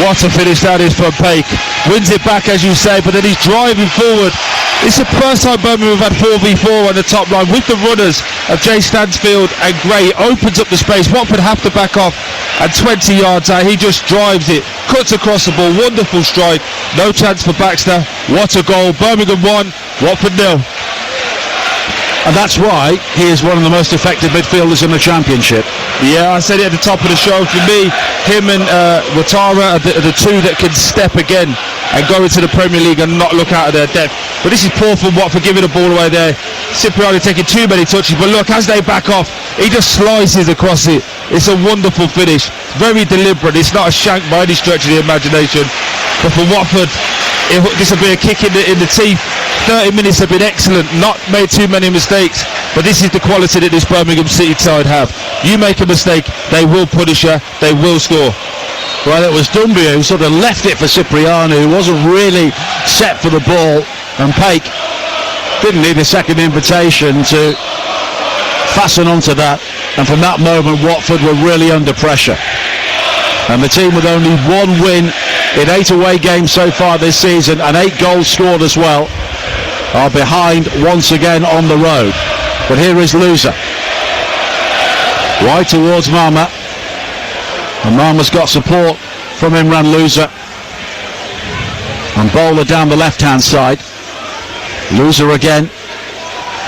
What a finish that is for Paik. Wins it back, as you say, but then he's driving forward. It's the first time Birmingham have had 4v4 on the top line with the runners of Jay Stansfield and Gray. Opens up the space. Watford have to back off, and 20 yards out, he just drives it, cuts across the ball. Wonderful strike. No chance for Baxter. What a goal. Birmingham 1, Watford 0. And that's why he is one of the most effective midfielders in the Championship. Yeah, I said it at the top of the show. For me, him and Ouattara are the 2 that can step again and go into the Premier League and not look out of their depth. But this is poor from Watford, giving the ball away there. Cipriano taking too many touches, but look, as they back off, he just slices across it. It's a wonderful finish. Very deliberate. It's not a shank by any stretch of the imagination. But for Watford, this will be a kick in the teeth. 30 minutes have been excellent, not made too many mistakes, but this is the quality that this Birmingham City side have. You make a mistake, they will punish you, they will score. Well, it was Doumbia who sort of left it for Cipriano, who wasn't really set for the ball, and Paik didn't need a second invitation to fasten onto that, and from that moment Watford were really under pressure. And the team with only 1 win in 8 away games so far this season, and 8 goals scored as well, are behind once again on the road. But here is Loser. Wide towards Marma. And Marma's got support from Imran Loser. And Bowler down the left-hand side. Loser again.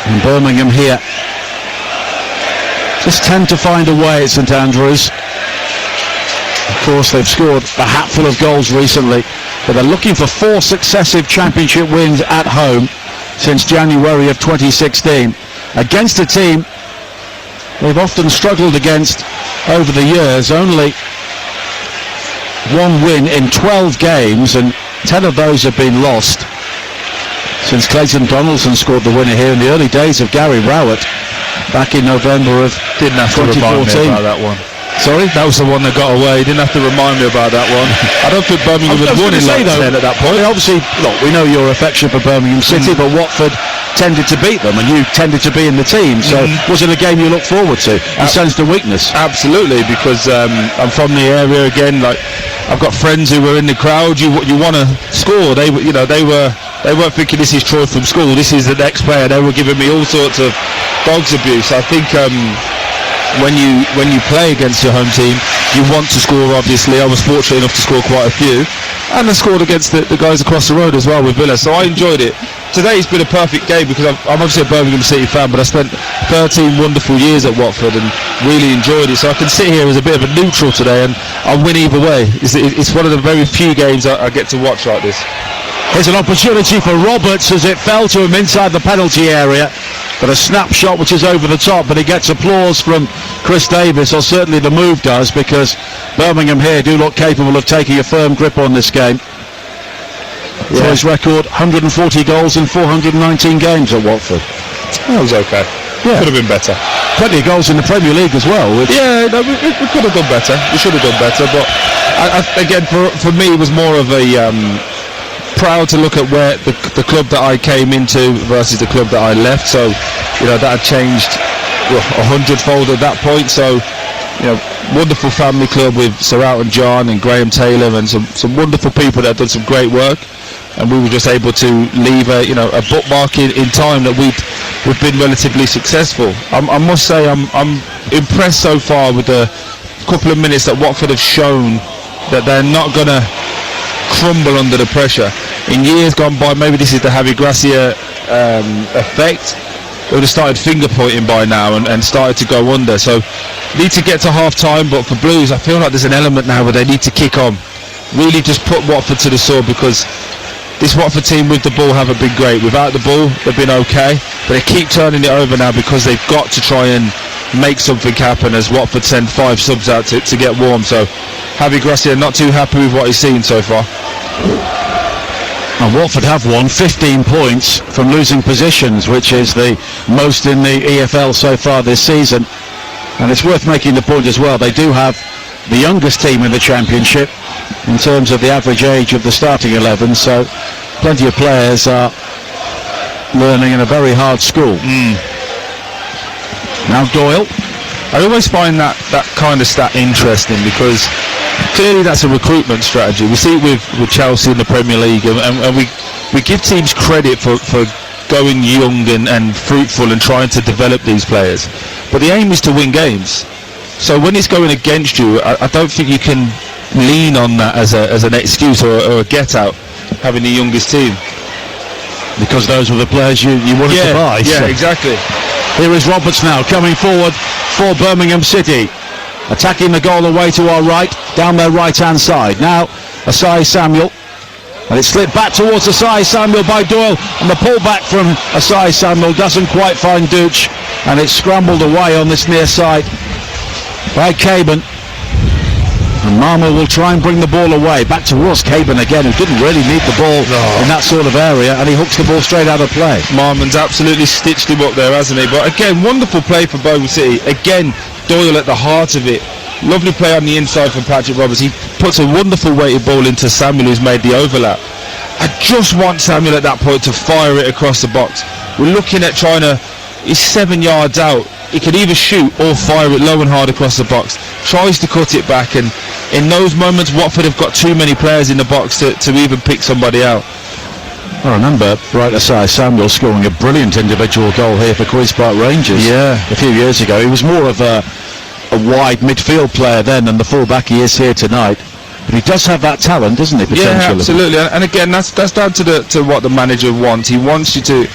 And Birmingham here just tend to find a way at St Andrews. Of course, they've scored a hatful of goals recently, but they're looking for 4 successive Championship wins at home since January of 2016 against a team they've often struggled against over the years. Only 1 win in 12 games, and 10 of those have been lost since Clayton Donaldson scored the winner here in the early days of Gary Rowett. back in November of Didn't have to remind me 2014. about that one. Sorry? That was the one that got away. Didn't have to remind me about that one. I don't think Birmingham would have won in like 10 at that point. Obviously, look, we know your affection for Birmingham City, but Watford tended to beat them, and you tended to be in the team. So, was it a game you looked forward to? You sensed the weakness. Absolutely, because I'm from the area again. Like, I've got friends who were in the crowd. You want to score. They weren't thinking this is Troy from school. This is the next player. They were giving me all sorts of dogs abuse. I think. When you play against your home team, you want to score. Obviously, I was fortunate enough to score quite a few, and I scored against the guys across the road as well with Villa. So I enjoyed it. Today's been a perfect game because I'm obviously a Birmingham City fan, but I spent 13 wonderful years at Watford and really enjoyed it. So I can sit here as a bit of a neutral today, and I'll win either way. It's one of the very few games I get to watch like this. Here's an opportunity for Roberts as it fell to him inside the penalty area. But a snapshot which is over the top, but he gets applause from Chris Davis, or certainly the move does, because Birmingham here do look capable of taking a firm grip on this game. For his record, 140 goals in 419 games at Watford. That was okay. Yeah. Could have been better. Plenty of goals in the Premier League as well. We could have done better. We should have done better, but again, for me, it was more of a... proud to look at where the club that I came into versus the club that I left. So, that had changed 100-fold at that point. So, wonderful family club with Sir Elton John and Graham Taylor and some wonderful people that have done some great work. And we were just able to leave a bookmark in time that we've been relatively successful. I must say I'm impressed so far with the couple of minutes that Watford have shown that they're not going to crumble under the pressure. In years gone by, maybe this is the Javi Gracia effect, they would have started finger pointing by now and started to go under. So need to get to half time, but for Blues I feel like there's an element now where they need to kick on, really just put Watford to the sword, because this Watford team with the ball haven't been great. Without the ball they've been okay, but they keep turning it over now because they've got to try and make something happen as Watford send 5 subs out to get warm. So Javi Gracia not too happy with what he's seen so far. And Watford have won 15 points from losing positions, which is the most in the EFL so far this season. And it's worth making the point as well, they do have the youngest team in the Championship in terms of the average age of the starting 11, so plenty of players are learning in a very hard school. Now Doyle. I always find that kind of stat interesting, because clearly that's a recruitment strategy. We see it with Chelsea in the Premier League, and we give teams credit for going young and fruitful and trying to develop these players. But the aim is to win games. So when it's going against you, I don't think you can lean on that as an excuse or a get-out, having the youngest team. Because those were the players you wanted to buy. Yeah, exactly. Here is Roberts now coming forward for Birmingham City, attacking the goal away to our right, down their right-hand side. Now Asai Samuel, and it's slipped back towards Asai Samuel by Doyle, and the pullback from Asai Samuel doesn't quite find Dooch, and it's scrambled away on this near side by Caban. And Marmol will try and bring the ball away. Back to Ross Caban again, who didn't really need the ball in that sort of area, and he hooks the ball straight out of play. Marmon's absolutely stitched him up there, hasn't he? But again, wonderful play for Birmingham City. Again, Doyle at the heart of it. Lovely play on the inside from Patrick Roberts. He puts a wonderful weighted ball into Samuel, who's made the overlap. I just want Samuel at that point to fire it across the box. We're looking at he's 7 yards out. He could either shoot or fire it low and hard across the box. Tries to cut it back, and in those moments Watford have got too many players in the box to even pick somebody out. I remember right aside Samuel scoring a brilliant individual goal here for Queen's Park Rangers a few years ago. He was more of a wide midfield player then than the full-back he is here tonight. But he does have that talent, doesn't he, potentially? Yeah, absolutely. And again, that's down to what the manager wants. He wants you to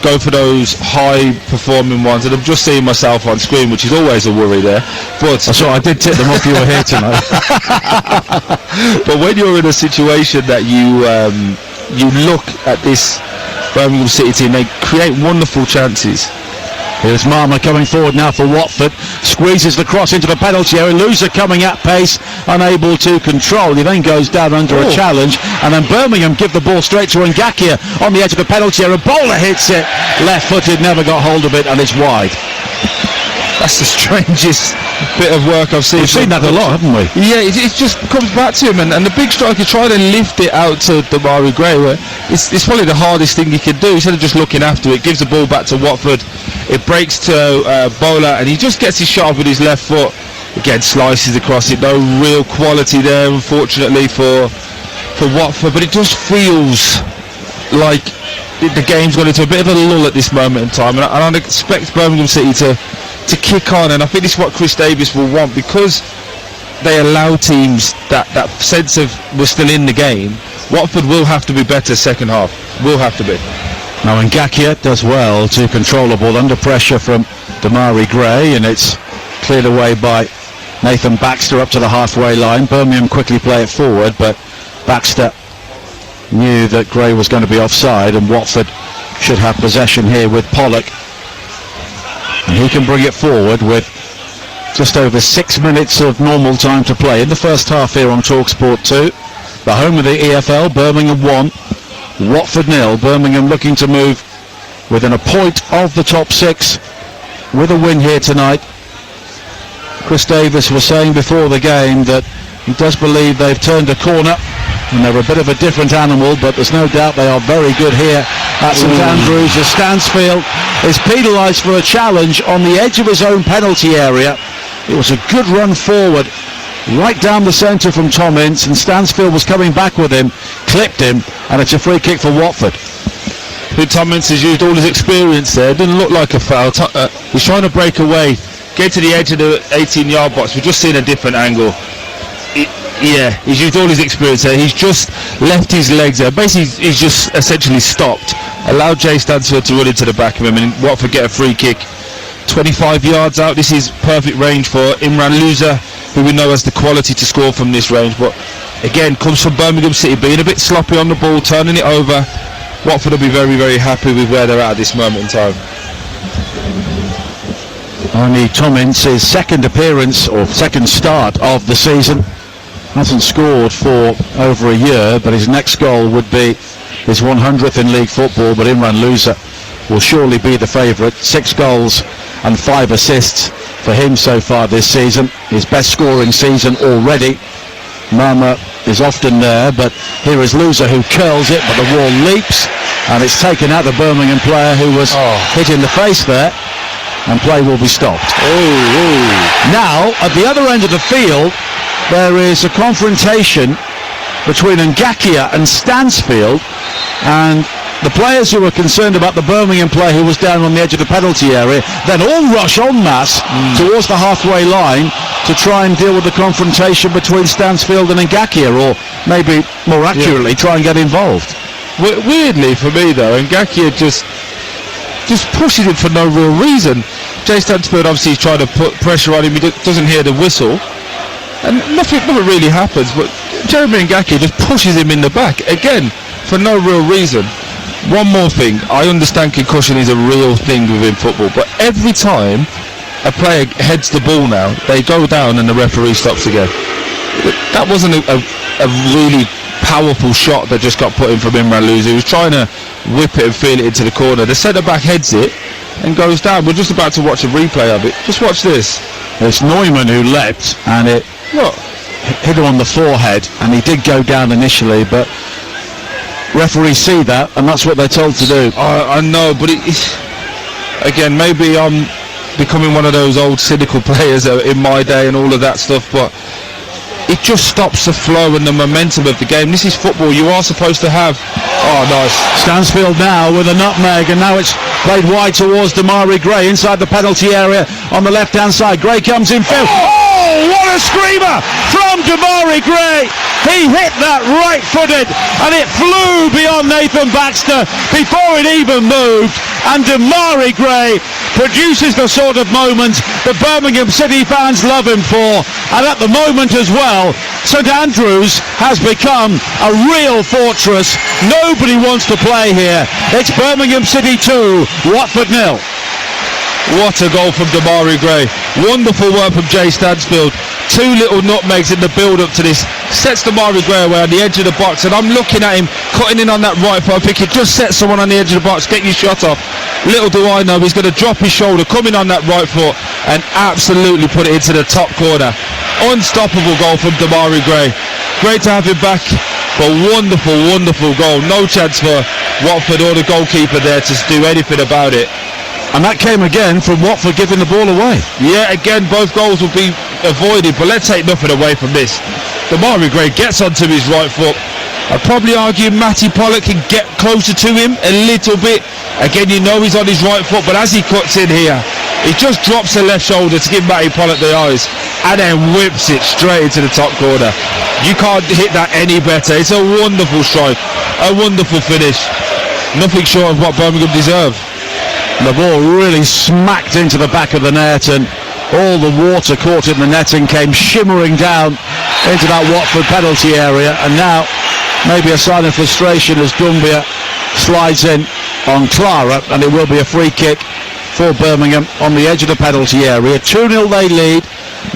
go for those high-performing ones. And I'm just seeing myself on screen, which is always a worry there. But so I did tip them off you were here tonight. But when you're in a situation that you look at this Birmingham City team, they create wonderful chances. Here's Marmer coming forward now for Watford, squeezes the cross into the penalty area. Loser coming at pace, unable to control. He then goes down under a challenge, and then Birmingham give the ball straight to Ngakia on the edge of the penalty area. Bowler hits it, left-footed, never got hold of it, and it's wide. That's the strangest bit of work I've seen. We've seen that a lot, haven't we? Yeah, it just comes back to him, and the big striker tried to lift it out to Damari Gray, where it's probably the hardest thing he could do. Instead of just looking after it, gives the ball back to Watford, it breaks to Bowler, and he just gets his shot off with his left foot. Again, slices across it. No real quality there, unfortunately, for Watford, but it just feels like the game's gone into a bit of a lull at this moment in time, and I'd expect Birmingham City to kick on, and I think this is what Chris Davies will want, because they allow teams that sense of we're still in the game. Watford will have to be better second half. Will have to be. Now Ngakia does well to control the ball under pressure from Damari Gray, and it's cleared away by Nathan Baxter up to the halfway line. Birmingham quickly play it forward, but Baxter knew that Gray was going to be offside, and Watford should have possession here with Pollock. And he can bring it forward with just over 6 minutes of normal time to play in the first half here on TalkSport 2. The home of the EFL, Birmingham 1, Watford 0. Birmingham looking to move within a point of the top 6 with a win here tonight. Chris Davies was saying before the game that he does believe they've turned a corner, and they're a bit of a different animal, but there's no doubt they are very good here at St Andrews, as Stansfield is penalised for a challenge on the edge of his own penalty area. It was a good run forward right down the centre from Tom Ince, and Stansfield was coming back with him, clipped him, and it's a free kick for Watford. Tom Ince has used all his experience there. It didn't look like a foul. He's trying to break away, get to the edge of the 18-yard box. We've just seen a different angle. He's used all his experience there. He's just left his legs there. Basically, he's just essentially stopped. Allowed Jay Stansfield to run into the back of him, and Watford get a free kick 25 yards out. This is perfect range for Imran Louza, who we know has the quality to score from this range. But again, comes from Birmingham City, being a bit sloppy on the ball, turning it over. Watford will be very, very happy with where they're at this moment in time. Only Tom Ince's second appearance or second start of the season. Hasn't scored for over a year, but his next goal would be his 100th in league football. But Imran Louza will surely be the favourite. 6 goals and 5 assists for him so far this season. His best scoring season already. Mama is often there, but here is Louza, who curls it, but the wall leaps, and it's taken out the Birmingham player who was hit in the face there, and play will be stopped. Now, at the other end of the field, there is a confrontation between Ngakia and Stansfield, and the players who were concerned about the Birmingham player who was down on the edge of the penalty area then all rush en masse towards the halfway line to try and deal with the confrontation between Stansfield and Ngakia, or maybe more accurately try and get involved. Weirdly for me though, Ngakia just pushes him for no real reason. Jay Stansfield obviously is trying to put pressure on him. He doesn't hear the whistle, and nothing really happens, but Jeremy Ngakia just pushes him in the back again for no real reason. One more thing, I understand concussion is a real thing within football, but every time a player heads the ball now, they go down and the referee stops again. That wasn't a really powerful shot that just got put in from Imran Louza. He was trying to whip it and feel it into the corner. The centre-back heads it and goes down. We're just about to watch a replay of it. Just watch this. It's Neumann who leapt, and it hit him on the forehead, and he did go down initially, but referees see that, and that's what they're told to do. I know, but again, maybe I'm becoming one of those old cynical players in my day and all of that stuff, but it just stops the flow and the momentum of the game. This is football. You are supposed to have... Oh, nice. Stansfield now with a nutmeg, and now it's played wide towards Damari Gray inside the penalty area on the left-hand side. Gray comes in field. Oh, what a screamer from Damari Gray. He hit that right-footed, and it flew beyond Nathan Baxter before it even moved. And Damari Gray produces the sort of moment the Birmingham City fans love him for. And at the moment as well, St Andrews has become a real fortress. Nobody wants to play here. It's Birmingham City 2, Watford 0. What a goal from Damari Gray. Wonderful work from Jay Stansfield. 2 little nutmegs in the build-up to this. Sets Damari Gray away on the edge of the box, and I'm looking at him cutting in on that right foot. I think it just sets someone on the edge of the box, get your shot off. little do I know, he's going to drop his shoulder, come in on that right foot and absolutely put it into the top corner. Unstoppable goal from Damari Gray. Great to have him back, but wonderful goal. No chance for Watford or the goalkeeper there to do anything about it. And that came again from Watford giving the ball away. Yeah, again, both goals will be avoided, but let's take nothing away from this. Damari Gray gets onto his right foot. I'd probably argue Matty Pollock can get closer to him a little bit. Again, you know he's on his right foot, but as he cuts in here, he just drops the left shoulder to give Matty Pollock the eyes and then whips it straight into the top corner. You can't hit that any better. It's a wonderful strike, a wonderful finish. Nothing short of what Birmingham deserve. The ball really smacked into the back of the net, and all the water caught in the netting came shimmering down into that Watford penalty area. And now maybe a sign of frustration as Dumbia slides in on Clara, and it will be a free kick for Birmingham on the edge of the penalty area. 2-0 they lead,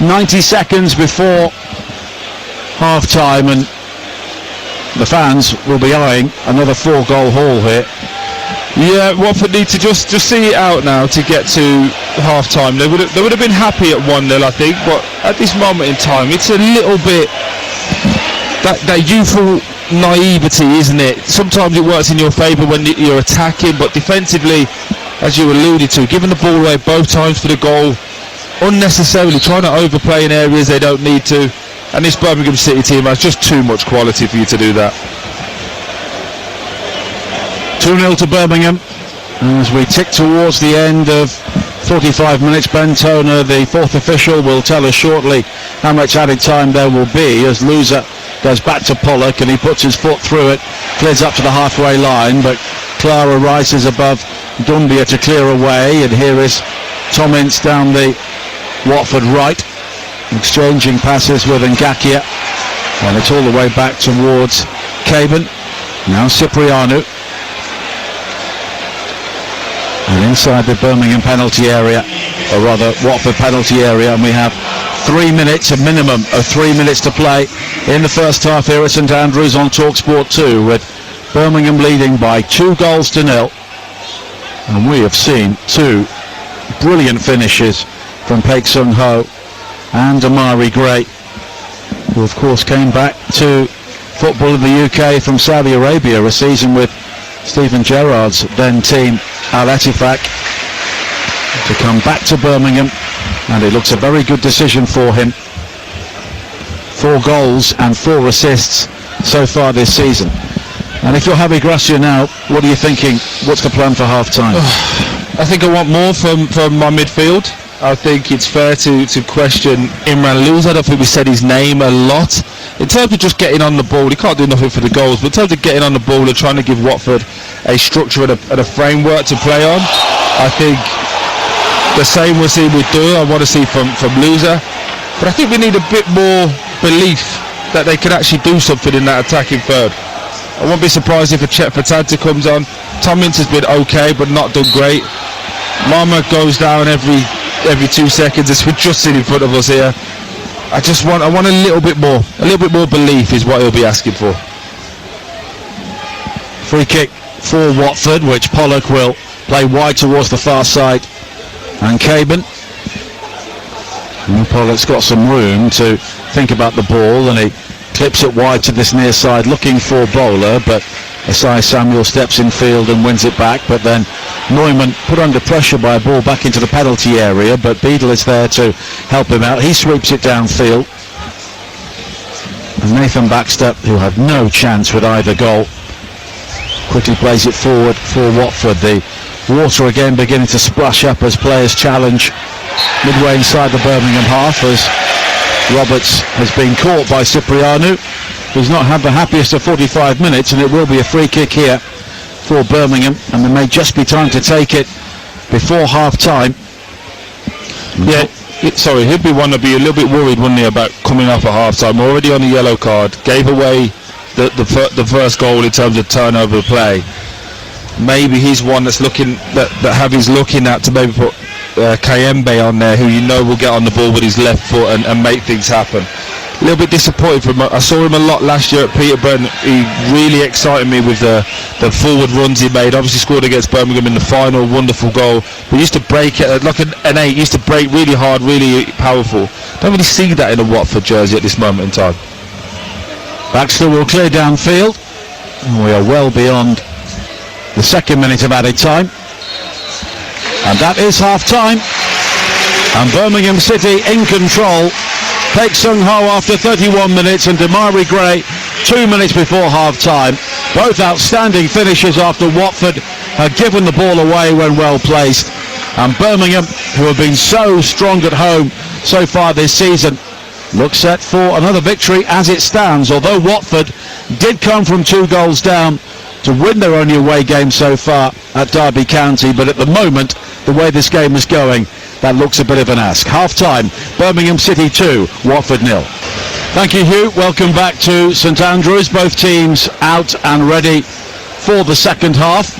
90 seconds before half time, and the fans will be eyeing another 4-goal haul here. Yeah, Watford need to just see it out now to get to half time. They would have been happy at 1-0, I think, but at this moment in time it's a little bit that youthful naivety, isn't it? Sometimes it works in your favour when you're attacking, but defensively, as you alluded to, giving the ball away both times for the goal, unnecessarily trying to overplay in areas they don't need to, and this Birmingham City team has just too much quality for you to do that. 2-0 to Birmingham as we tick towards the end of 45 minutes. Ben Toner, the fourth official, will tell us shortly how much added time there will be as Loser goes back to Pollock and he puts his foot through it, clears up to the halfway line, but Clara rises above Dumbia to clear away, and here is Tom Ince down the Watford right, exchanging passes with Ngakia, and it's all the way back towards Caban. Now Cipriano, and inside the Birmingham penalty area, or rather Watford penalty area, and we have 3 minutes, a minimum of 3 minutes to play in the first half here at St Andrews on TalkSport 2, with Birmingham leading by 2-0. And we have seen two brilliant finishes from Paik Sung Ho and Damari Gray, who of course came back to football in the UK from Saudi Arabia, a season with Steven Gerrard's then team Al Ettifaq, to come back to Birmingham, and it looks a very good decision for him. 4 goals and 4 assists so far this season. And if you're Javi Gracia now, what are you thinking? What's the plan for half time? I think I want more from my midfield. I think it's fair to question Imran Luz. I don't think we said his name a lot. In terms of just getting on the ball, he can't do nothing for the goals, but in terms of getting on the ball and trying to give Watford a structure and a framework to play on, I think the same we're seeing with Doyle, I want to see from Loser. But I think we need a bit more belief that they can actually do something in that attacking third. I won't be surprised if a Chet Fatanta comes on. Tom Ince has been okay, but not done great. Marmot goes down every 2 seconds, as we're just sitting in front of us here. I want a little bit more belief is what he'll be asking for. Free kick for Watford, which Pollock will play wide towards the far side, and Caban. And Pollock's got some room to think about the ball, and he clips it wide to this near side looking for Bowler, but Asai Samuel steps in field and wins it back, but then Neumann put under pressure by a ball back into the penalty area, but Beadle is there to help him out. He sweeps it downfield, and Nathan Baxter, who had no chance with either goal, quickly plays it forward for Watford. The water again beginning to splash up as players challenge midway inside the Birmingham half, as Roberts has been caught by Cipriano, who's not had the happiest of 45 minutes, and it will be a free kick here for Birmingham, and there may just be time to take it before half time. Yeah, he'd be one to be a little bit worried, wouldn't he, about coming off at half time, already on a yellow card, gave away the first goal in terms of turnover of play. Maybe he's one that's looking that Javi's looking at to maybe put Kayembe on there, who you know will get on the ball with his left foot and make things happen. a little bit disappointed from him. I saw him a lot last year at Peterborough. He really excited me with the forward runs he made. Obviously scored against Birmingham in the final, wonderful goal. But he used to break it like an 8. He used to break really hard, really powerful. Don't really see that in a Watford jersey at this moment in time. Baxter will clear downfield. We are well beyond the second minute of added time. And that is half time. And Birmingham City in control. Paik Sung-ho after 31 minutes and Damari Gray 2 minutes before half time. Both outstanding finishes after Watford had given the ball away when well placed. And Birmingham, who have been so strong at home so far this season, look set for another victory as it stands. Although Watford did come from 2 goals down to win their only away game so far at Derby County, but at the moment, the way this game is going, that looks a bit of an ask. Half-time, Birmingham City 2, Watford 0. Thank you, Hugh. Welcome back to St Andrews. Both teams out and ready for the second half.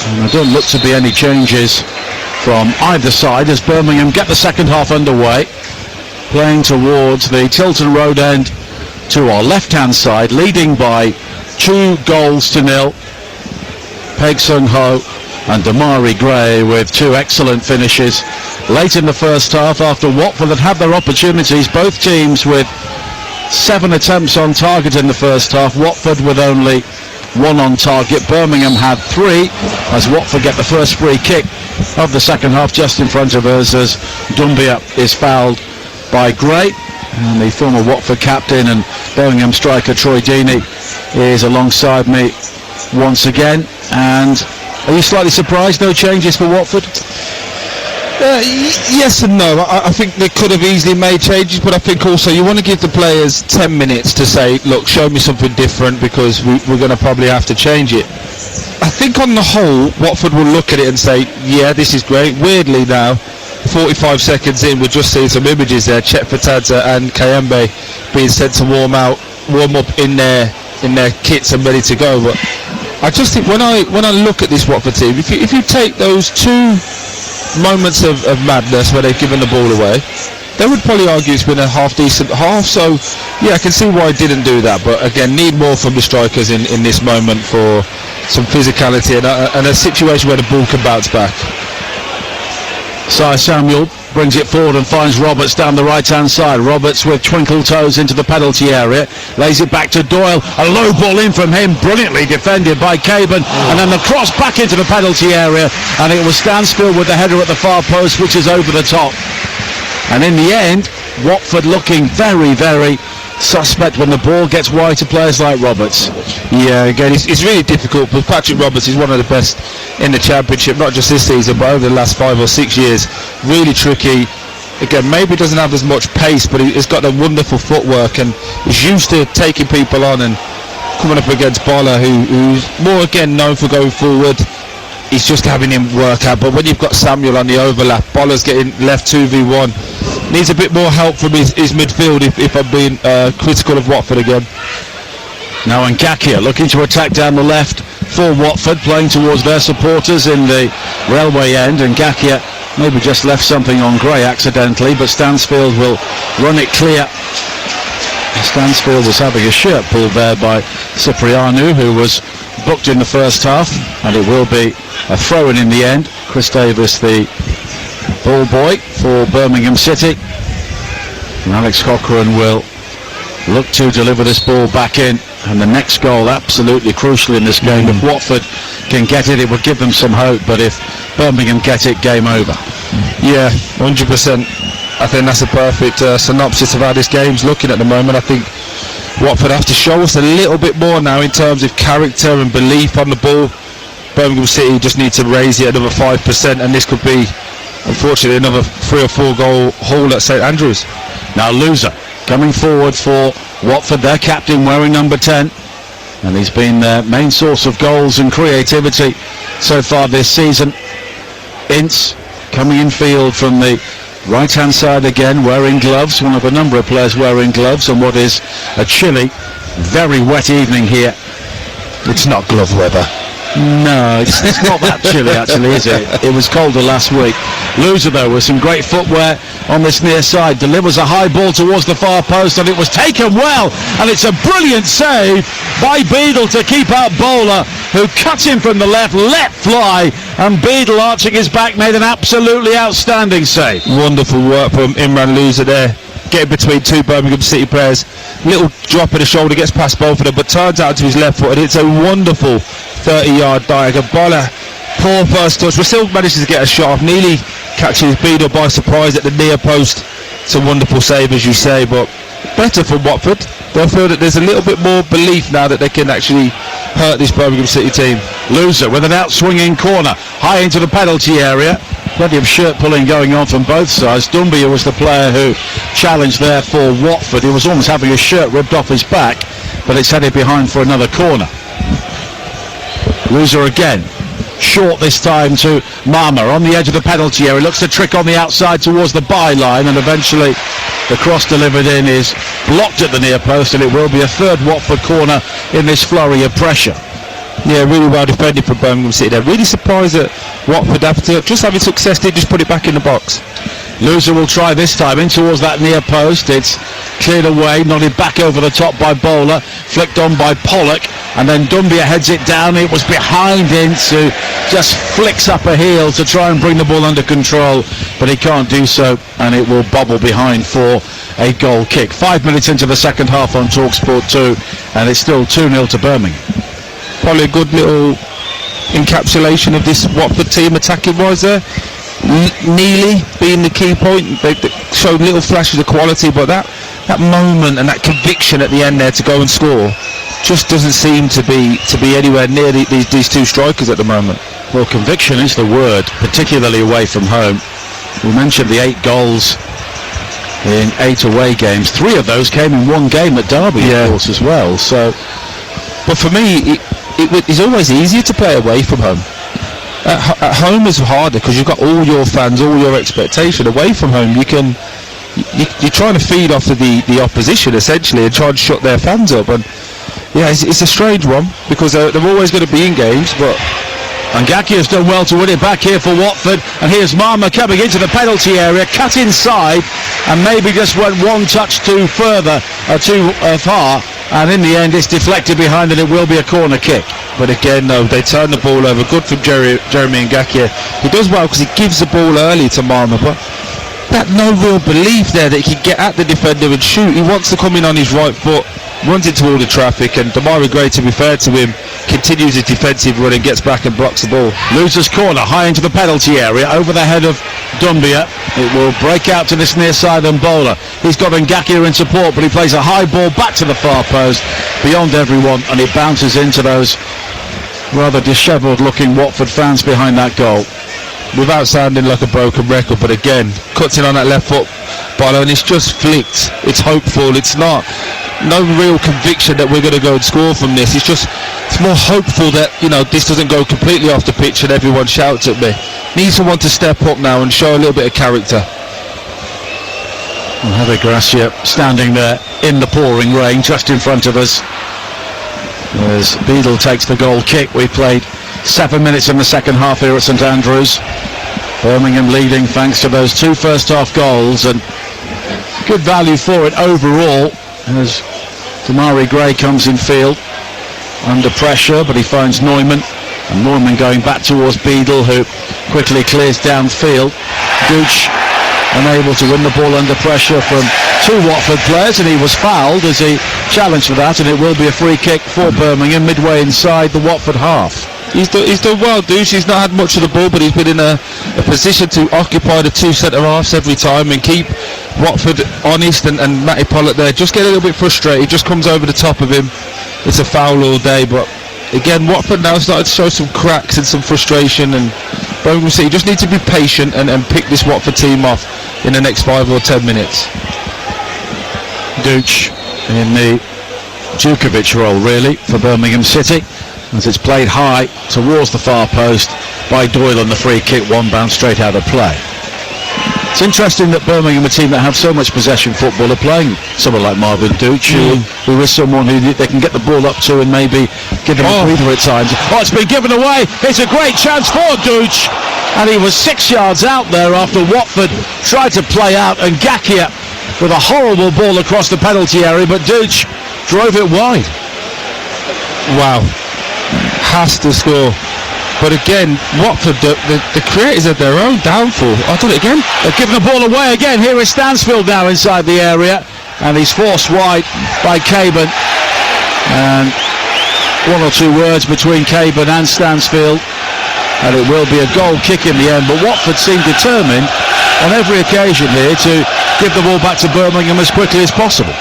And there don't look to be any changes from either side as Birmingham get the second half underway. Playing towards the Tilton Road end to our left-hand side, leading by 2 goals to 0. Paik Sung-ho and Damari Gray with 2 excellent finishes late in the first half after Watford had their opportunities. Both teams with 7 attempts on target in the first half. Watford with only 1 on target. Birmingham had 3 as Watford get the first free kick of the second half just in front of us as Doumbia is fouled by Gray. And the former Watford captain and Birmingham striker Troy Deeney is alongside me once again. And are you slightly surprised no changes for Watford? Yes and no. I think they could have easily made changes, but I think also you want to give the players 10 minutes to say, look, show me something different because we're going to probably have to change it. I think on the whole, Watford will look at it and say, yeah, this is great. Weirdly now, 45 seconds in, we're just seeing some images there. Chet Fatadza and Kayembe being sent to warm up in their kits and ready to go. But I just think when I look at this Watford team, if you take those 2 moments of madness where they've given the ball away, they would probably argue it's been a half decent half. So yeah, I can see why I didn't do that. But again, need more from the strikers in this moment for some physicality and a situation where the ball can bounce back. Cy Samuel brings it forward and finds Roberts down the right-hand side. Roberts with twinkle toes into the penalty area, lays it back to Doyle. A low ball in from him, brilliantly defended by Caban, and then the cross back into the penalty area, and it was Stansfield with the header at the far post, which is over the top. And in the end, Watford looking very, very suspect when the ball gets wide to players like Roberts. Yeah, again, it's really difficult, but Patrick Roberts is one of the best in the Championship, not just this season, but over the last 5 or 6 years. Really tricky. Again, maybe doesn't have as much pace, but he's got a wonderful footwork and he's used to taking people on and coming up against Boller, who's more, again, known for going forward. He's just having him work out, but when you've got Samuel on the overlap, Boller's getting left 2v1. Needs a bit more help from his midfield if I'm being critical of Watford again. Now Ngakia looking to attack down the left for Watford, playing towards their supporters in the railway end, and Ngakia maybe just left something on Gray accidentally, but Stansfield will run it clear. Stansfield was having a shirt pulled there by Cipriano, who was booked in the first half, and it will be a throw-in in the end. Chris Davis, the ball boy for Birmingham City, and Alex Cochrane will look to deliver this ball back in. And the next goal, absolutely crucial in this game. If Watford can get it, it would give them some hope, but if Birmingham get it, game over. Yeah, 100%. I think that's a perfect synopsis of how this game's looking at the moment. I think Watford have to show us a little bit more now in terms of character and belief on the ball. Birmingham City just need to raise it another 5%, and this could be, unfortunately, another 3 or 4 goal haul at St Andrews. Now Loser coming forward for Watford, their captain wearing number 10, and he's been their main source of goals and creativity so far this season. Ince coming in field from the right hand side again, wearing gloves, one of a number of players wearing gloves on what is a chilly, very wet evening here. It's not glove weather. No, it's not that chilly actually, is it? It was colder last week. Loser though with some great footwear on this near side, delivers a high ball towards the far post and it was taken well, and it's a brilliant save by Beadle to keep out Bowler, who cut him from the left, let fly, and Beadle, arching his back, made an absolutely outstanding save. Wonderful work from Imran Loser there, getting between two Birmingham City players. Little drop of the shoulder, gets past both of them, but turns out to his left foot, and it's a wonderful 30-yard dive. Bowler, poor first touch, but still manages to get a shot off, nearly catches Beadle by surprise at the near post. It's a wonderful save, as you say, but better for Watford. They'll feel that there's a little bit more belief now that they can actually hurt this Birmingham City team. Loser with an out-swinging corner, high into the penalty area. Plenty of shirt pulling going on from both sides. Dumbia was the player who challenged there for Watford. He was almost having his shirt ripped off his back, but it's headed behind for another corner. Loser again. Short this time to Marmer on the edge of the penalty area. Looks to trick on the outside towards the byline, and eventually the cross delivered in is blocked at the near post, and it will be a third Watford corner in this flurry of pressure. Yeah, really well defended from Birmingham City. They're really surprised that Watford, after just having success, did just put it back in the box. Loser will try this time in towards that near post. It's cleared away, nodded back over the top by Bowler, flicked on by Pollock, and then Dumbia heads it down. It was behind Ince, just flicks up a heel to try and bring the ball under control, but he can't do so, and it will bobble behind for a goal kick. 5 minutes into the second half on TalkSport 2, and it's still 2-0 to Birmingham. Probably a good little encapsulation of this Watford team attacking wise there. Neely being the key point. They showed little flashes of quality, but that moment and that conviction at the end there to go and score just doesn't seem to be anywhere near these two strikers at the moment. Well, conviction is the word, particularly away from home. We mentioned the 8 goals in 8 away games. 3 of those came in one game at Derby, of course, as well. So, but for me, it's always easier to play away from home. At home is harder because you've got all your fans, all your expectation. Away from home, you're trying to feed off of the opposition essentially and try and shut their fans up. And yeah, it's a strange one because they're always going to be in games, but. And Ngakia has done well to win it back here for Watford, and here's Marmer coming into the penalty area, cut inside, and maybe just went one touch too far, and in the end it's deflected behind, and it will be a corner kick. But again, no, they turn the ball over. Good from Jeremy Ngakia. He does well because he gives the ball early to Marmer, but that no real belief there that he can get at the defender and shoot. He wants to come in on his right foot, runs into all the traffic, and Damari Gray, to be fair to him, continues his defensive run and gets back and blocks the ball. Loser's corner, high into the penalty area, over the head of Dumbia. It will break out to this near side and Bowler. He's got Ngakia in support, but he plays a high ball back to the far post, beyond everyone, and it bounces into those rather dishevelled looking Watford fans behind that goal. Without sounding like a broken record, but again, cuts in on that left foot, and it's just flicked. It's hopeful. It's not no real conviction that we're going to go and score from this. It's more hopeful that, this doesn't go completely off the pitch and everyone shouts at me. Needs someone to step up now and show a little bit of character. Well, Heather Gracia standing there in the pouring rain just in front of us as Beadle takes the goal kick. We played 7 minutes in the second half here at St Andrews. Birmingham leading thanks to those 2 first half goals, and good value for it overall as Damari Gray comes in field under pressure, but he finds Neumann, and Neumann going back towards Beadle, who quickly clears downfield. Gooch unable to win the ball under pressure from 2 Watford players, and he was fouled as he challenged for that, and it will be a free kick for Birmingham midway inside the Watford half. He's done well, Douche. He's not had much of the ball, but he's been in a position to occupy the 2 centre-halves every time and keep Watford honest, and Matty Pollock there just get a little bit frustrated, just comes over the top of him. It's a foul all day, but again, Watford now started to show some cracks and some frustration, and Birmingham City just need to be patient and pick this Watford team off in the next 5 or 10 minutes. Gooch in the Djukovic role really for Birmingham City, as it's played high towards the far post by Doyle on the free kick, one bounce straight out of play. It's interesting that Birmingham, a team that have so much possession football, are playing someone like Marvin Dooch, who is someone who they can get the ball up to and maybe give them a breather at times. Oh, it's been given away. It's a great chance for Dooch. And he was 6 yards out there after Watford tried to play out, and Gakia with a horrible ball across the penalty area, but Dooch drove it wide. Wow. Has to score. But again, Watford, the creators of their own downfall. I've done it again. They've given the ball away again. Here is Stansfield now inside the area, and he's forced wide by Caban. And one or two words between Caban and Stansfield, and it will be a goal kick in the end. But Watford seem determined on every occasion here to give the ball back to Birmingham as quickly as possible.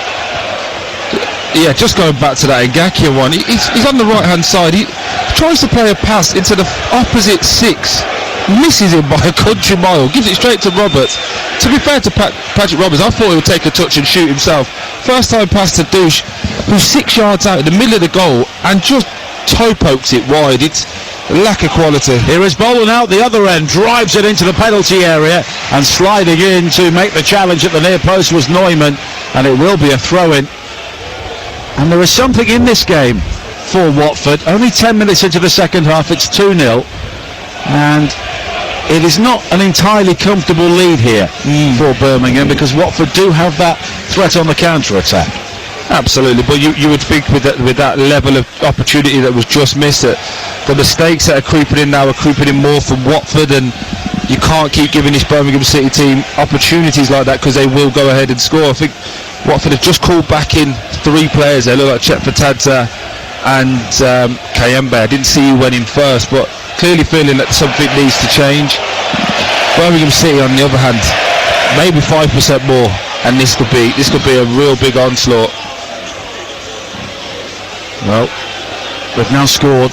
Yeah, just going back to that Ngakia one, he's on the right hand side. He tries to play a pass into the opposite six, misses him by a country mile, gives it straight to Roberts. To be fair to Patrick Roberts, I thought he would take a touch and shoot himself. First time pass to Douche, who's 6 yards out in the middle of the goal and just toe pokes it wide. It's a lack of quality. Here is Boland out the other end, drives it into the penalty area, and sliding in to make the challenge at the near post was Neumann, and it will be a throw-in. And there is something in this game for Watford. Only 10 minutes into the second half, it's 2-0. And it is not an entirely comfortable lead here for Birmingham, because Watford do have that threat on the counter-attack. Absolutely, but you would think with that level of opportunity that was just missed, that the mistakes that are creeping in now are creeping in more from Watford, and you can't keep giving this Birmingham City team opportunities like that, because they will go ahead and score. I think Watford have just called back in 3 players. They look like Chetfatadze and Kayembe. I didn't see who went in first, but clearly feeling that something needs to change. Birmingham City, on the other hand, maybe 5% more, and this could be a real big onslaught. Well, they've now scored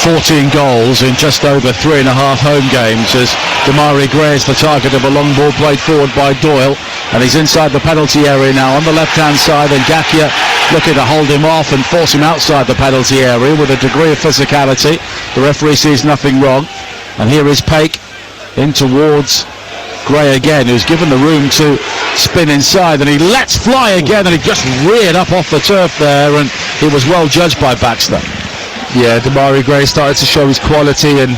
14 goals in just over 3.5 home games, as Damari Gray is the target of a long ball played forward by Doyle, and he's inside the penalty area now on the left-hand side, and Gakia looking to hold him off and force him outside the penalty area with a degree of physicality. The referee sees nothing wrong, and here is Paik in towards Gray again, who's given the room to spin inside, and he lets fly again, and he just reared up off the turf there, and he was well judged by Baxter. Yeah, Damari Gray started to show his quality, and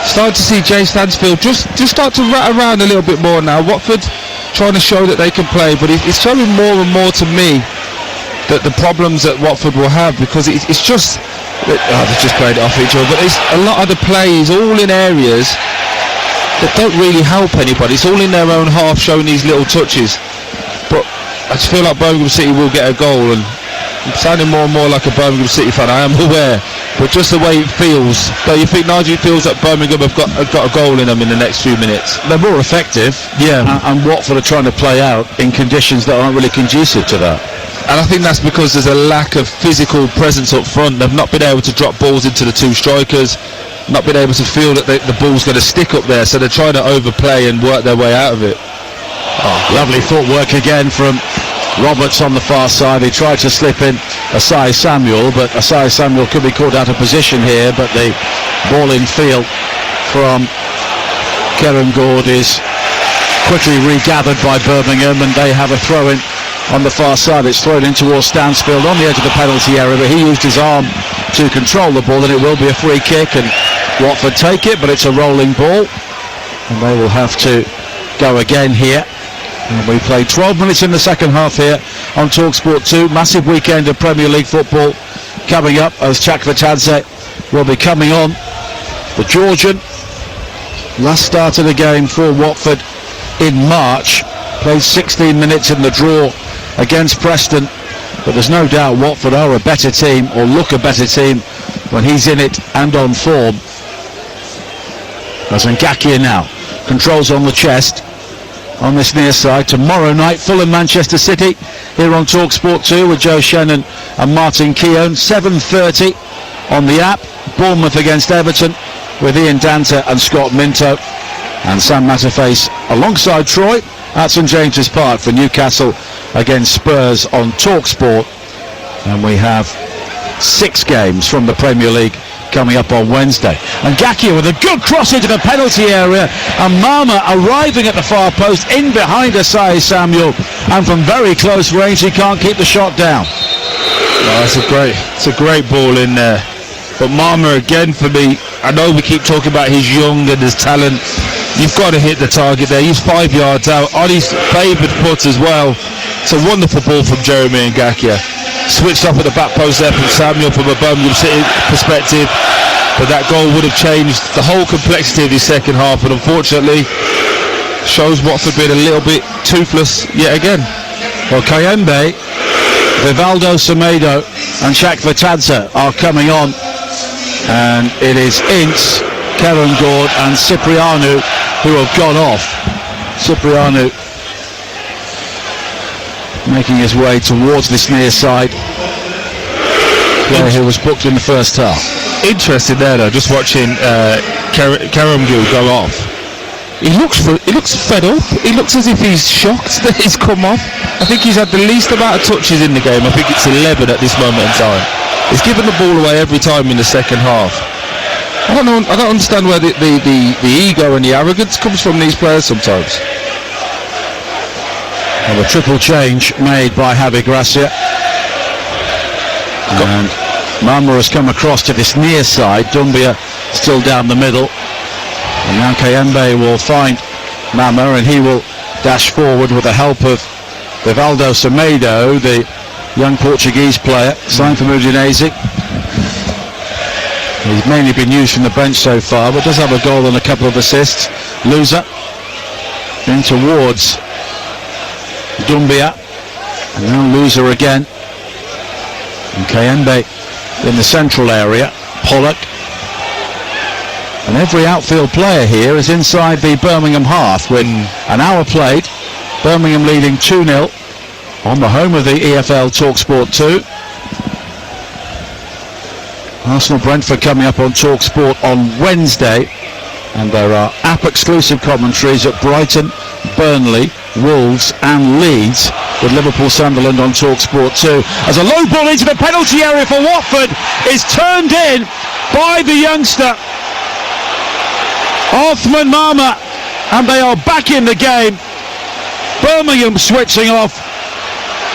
started to see Jay Stansfield just start to rat around a little bit more now. Watford trying to show that they can play, but it's showing more and more to me that the problems that Watford will have, because it's just they've just played it off each other, but it's a lot of the play is all in areas that don't really help anybody. It's all in their own half, showing these little touches. But I just feel like Birmingham City will get a goal, and I'm sounding more and more like a Birmingham City fan, I am aware, but just the way it feels. Do you think, Nigel, it feels that Birmingham have got a goal in them in the next few minutes? They're more effective, yeah, and Watford are trying to play out in conditions that aren't really conducive to that. And I think that's because there's a lack of physical presence up front. They've not been able to drop balls into the 2 strikers, not been able to feel that the ball's going to stick up there, so they're trying to overplay and work their way out of it. Lovely footwork again from Roberts on the far side. He tried to slip in Asai Samuel, but Asai Samuel could be caught out of position here, but the ball in field from Kerem Gord is quickly regathered by Birmingham, and they have a throw-in on the far side. It's thrown in towards Stansfield on the edge of the penalty area, but he used his arm to control the ball, and it will be a free kick, and Watford take it, but it's a rolling ball, and they will have to go again here. And we played 12 minutes in the second half here on TalkSport 2. Massive weekend of Premier League football coming up, as Chetfatadze will be coming on. The Georgian last started a game for Watford in March, played 16 minutes in the draw against Preston, but there's no doubt Watford are a better team, or look a better team, when he's in it and on form. As Ngakia now controls on the chest on this near side. Tomorrow night, Fulham Manchester City here on TalkSport 2 with Joe Shannon and Martin Keown. 7:30 on the app. Bournemouth against Everton with Ian Danta and Scott Minto, and Sam Matterface alongside Troy at St James's Park for Newcastle against Spurs on TalkSport. And we have 6 games from the Premier League coming up on Wednesday. And Gakia with a good cross into the penalty area, and Mama arriving at the far post in behind Asai Samuel, and from very close range he can't keep the shot down. Oh, it's a great ball in there. But Mama again for me, I know we keep talking about he's young and his talent. You've got to hit the target there. He's 5 yards out on his favoured foot as well. It's a wonderful ball from Jeremy Ngakia. Switched up at the back post there from Samuel from a Birmingham City perspective. But that goal would have changed the whole complexity of his second half, and unfortunately shows Watford being a little bit toothless yet again. Well, Kayembe, Vivaldo Semedo and Shaq Vatadze are coming on, and it is Ince, Karen Gord and Cipriano who have gone off. Cipriano making his way towards this near side, player who was booked in the first half. Interesting there though, just watching Karamgu go off. He looks fed up. He looks as if he's shocked that he's come off. I think he's had the least amount of touches in the game. I think it's 11 at this moment in time. He's given the ball away every time in the second half. I don't understand where the ego and the arrogance comes from these players sometimes. Well, a triple change made by Javi Gracia. And Mama has come across to this near side. Dumbia still down the middle. And now Kayembe will find Mama, and he will dash forward with the help of Vivaldo Semedo, the young Portuguese player, signed for Udinese. He's mainly been used from the bench so far, but does have a goal and a couple of assists. Loser in towards Dumbia, and now Loser again. And Kayembe in the central area. Pollock. And every outfield player here is inside the Birmingham half with an hour played. Birmingham leading 2-0 on the home of the EFL TalkSport 2. Arsenal-Brentford coming up on TalkSport on Wednesday, and there are app-exclusive commentaries at Brighton, Burnley, Wolves and Leeds, with Liverpool-Sunderland on TalkSport 2. As a low ball into the penalty area for Watford is turned in by the youngster Othman Mama, and they are back in the game. Birmingham switching off,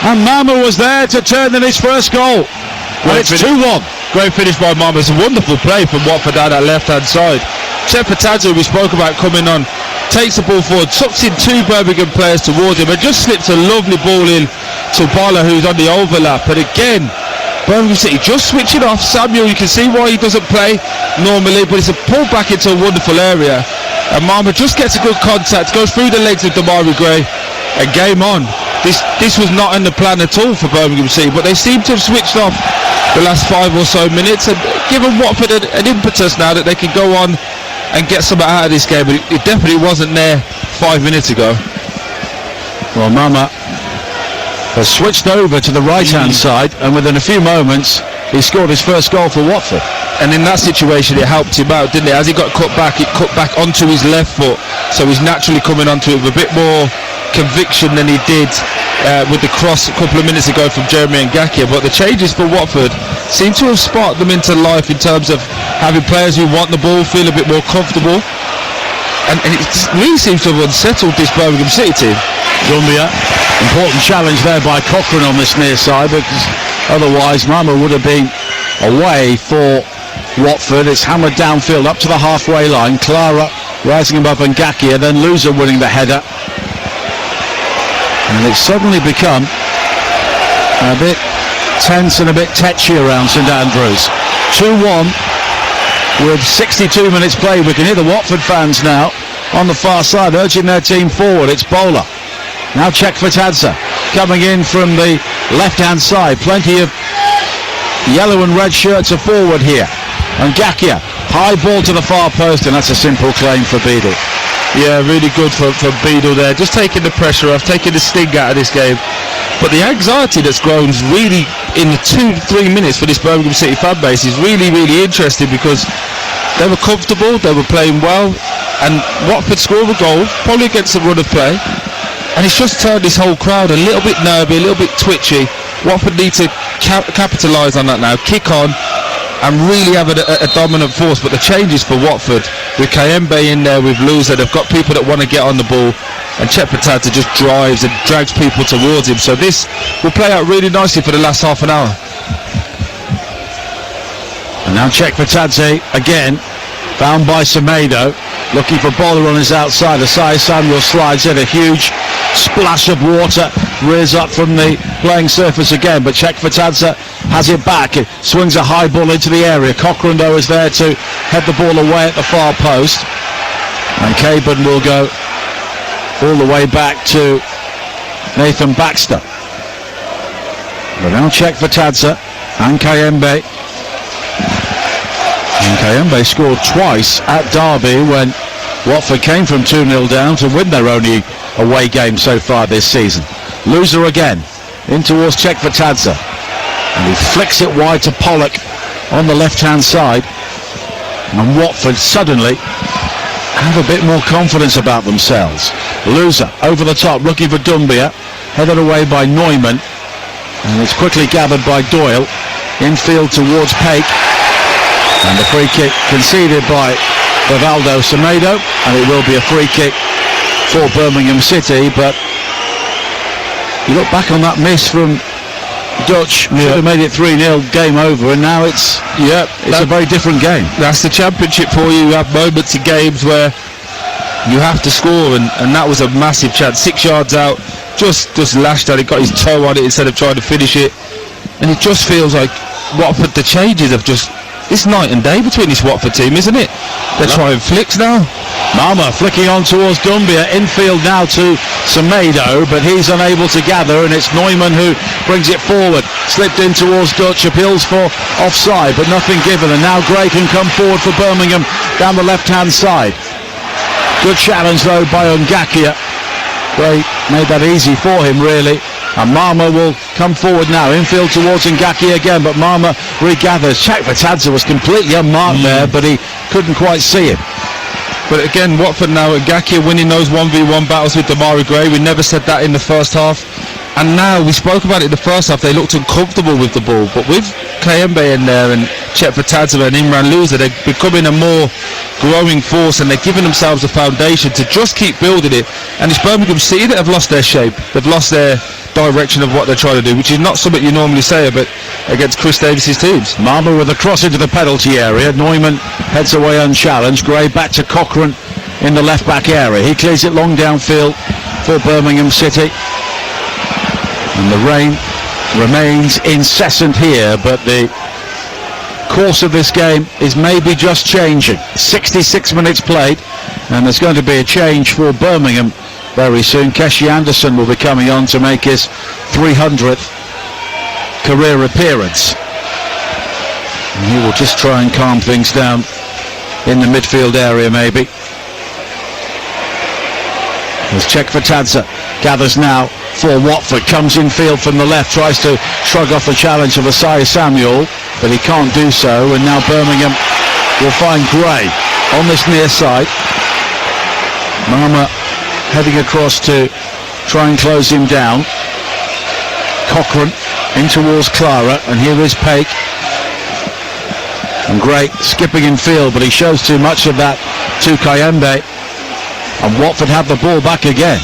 and Mama was there to turn in his first goal. And it's 2-1. Great finish by Mama. It's a wonderful play from Watford down that left-hand side. Vatadze, we spoke about coming on, takes the ball forward, tucks in two Birmingham players towards him, and just slips a lovely ball in to Bala, who's on the overlap. And again, Birmingham City just switching off. Samuel, you can see why he doesn't play normally, but it's a pull back into a wonderful area. And Mama just gets a good contact, goes through the legs of Damari Gray, and game on. This was not in the plan at all for Birmingham City, but they seem to have switched off the last 5 or so minutes and given Watford an impetus now that they can go on and get something out of this game. But it definitely wasn't there 5 minutes ago. Well, Mama has switched over to the right-hand side, and within a few moments he scored his first goal for Watford. And in that situation it helped him out, didn't it? As he got cut back, it cut back onto his left foot, so he's naturally coming onto it with a bit more conviction than he did with the cross a couple of minutes ago from Jeremy Ngakia. But the changes for Watford seem to have sparked them into life in terms of having players who want the ball, feel a bit more comfortable, and it really seems to have unsettled this Birmingham City team. Dumbia, important challenge there by Cochrane on this near side, because otherwise Mama would have been away for Watford. It's hammered downfield up to the halfway line. Clara rising above Ngakia, then Loser winning the header. And it's suddenly become a bit tense and a bit tetchy around St Andrews. 2-1 with 62 minutes played. We can hear the Watford fans now on the far side urging their team forward. It's Bowler. Now check for Vatadze coming in from the left-hand side. Plenty of yellow and red shirts are forward here. And Ngakia, high ball to the far post, and that's a simple claim for Beadle. Yeah, really good for Beadle there. Just taking the pressure off, taking the sting out of this game. But the anxiety that's grown really in the 2-3 minutes for this Birmingham City fan base is really, really interesting, because they were comfortable, they were playing well, and Watford scored a goal, probably against a run of play, and it's just turned this whole crowd a little bit nervy, a little bit twitchy. Watford need to capitalise on that now, kick on, and really have a dominant force. But the changes for Watford, with Kayembe in there, with Loser, they've got people that want to get on the ball, and Chepetadze just drives and drags people towards him. So this will play out really nicely for the last half an hour. And now Chepetadze again, found by Semedo, looking for Bowler on his outside. Asai Samuel slides in, a huge splash of water rears up from the playing surface again, but Chepetadze has it back. It swings a high ball into the area. Cochrane though is there to head the ball away at the far post, and Caban will go all the way back to Nathan Baxter. But now Chepetadze and Kayembe. And Kayembe scored twice at Derby when Watford came from 2-0 down to win their only away game so far this season. Loser again, in towards Chepetadze, and he flicks it wide to Pollock on the left-hand side, and Watford suddenly have a bit more confidence about themselves. Loser over the top, looking for Dumbia, headed away by Neumann, and it's quickly gathered by Doyle, infield towards Peake. And the free kick conceded by Rivaldo Semedo, and it will be a free kick for Birmingham City. But you look back on that miss from Dutch, should have made it 3-0, game over, and now it's a very different game. That's the Championship for you. You have moments in games where you have to score, and that was a massive chance. 6 yards out, just lashed at it, got his toe on it instead of trying to finish it, and it just feels like Watford, the changes have just... It's night and day between this Watford team, isn't it? They're trying flicks now. Mama flicking on towards Dumbia, infield now to Semedo, but he's unable to gather, and it's Neumann who brings it forward. Slipped in towards Dutch, appeals for offside, but nothing given, and now Gray can come forward for Birmingham down the left-hand side. Good challenge though by Ngakia. Gray made that easy for him really. And Mama will come forward now, infield towards Ngakia again, but Mama regathers. Chepetadze was completely unmarked there, but he couldn't quite see him. But again, Watford now, Ngakia winning those 1v1 battles with Damari Gray. We never said that in the first half. And now, we spoke about it in the first half, they looked uncomfortable with the ball. But with Kayembe in there and Chepetadze and Imran Loser, they're becoming a more growing force, and they're giving themselves a foundation to just keep building it. And it's Birmingham City that have lost their shape. They've lost their direction of what they're trying to do, which is not something you normally say about against Chris Davis's teams. Marmer with a cross into the penalty area. Neumann heads away unchallenged. Gray back to Cochrane in the left back area. He clears it long downfield for Birmingham City. And the rain remains incessant here, but the course of this game is maybe just changing. 66 minutes played, and there's going to be a change for Birmingham very soon. Keshi Anderson will be coming on to make his 300th career appearance. And he will just try and calm things down in the midfield area maybe. As Chepetadze gathers now for Watford, comes in field from the left, tries to shrug off the challenge of Asai Samuel, but he can't do so, and now Birmingham will find Gray on this near side. Mama heading across to try and close him down. Cochrane in towards Clara, and here is Peake. And Gray skipping in field, but he shows too much of that to Kayembe. And Watford have the ball back again.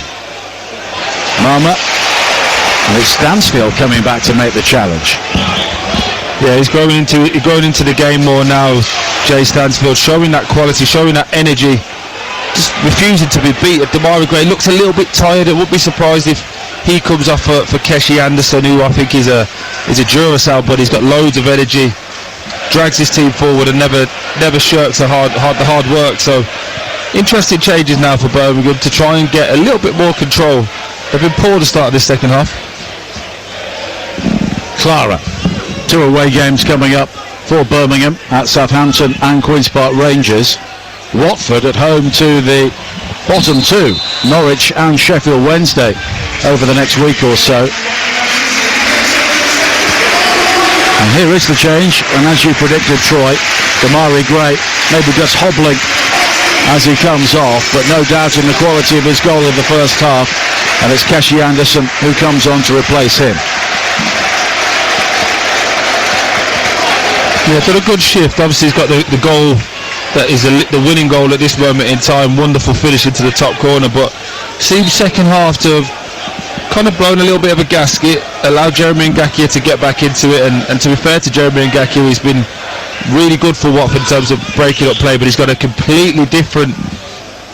Mama, and it's Stansfield coming back to make the challenge. Yeah, he's going into the game more now. Jay Stansfield showing that quality, showing that energy, just refusing to be beat. Damari Gray looks a little bit tired. It wouldn't be surprised if he comes off for Keshi Anderson, who I think is a Duracell, but he's got loads of energy, drags his team forward and never shirks the hard work. So interesting changes now for Birmingham to try and get a little bit more control. They've been poor to start this second half. Clara, 2 away games coming up for Birmingham at Southampton and Queen's Park Rangers. Watford at home to the bottom 2, Norwich and Sheffield Wednesday, over the next week or so. And here is the change, and as you predicted, Troy, Damari Gray maybe just hobbling as he comes off, but no doubt in the quality of his goal in the first half, and it's Keshi Anderson who comes on to replace him. Yeah, done a good shift. Obviously, he's got the goal that is the winning goal at this moment in time. Wonderful finish into the top corner, but seems second half to have kind of blown a little bit of a gasket, allowed Jeremy Ngakia to get back into it, and to be fair to Jeremy Ngakia, he's been really good for Watford in terms of breaking up play, but he's got a completely different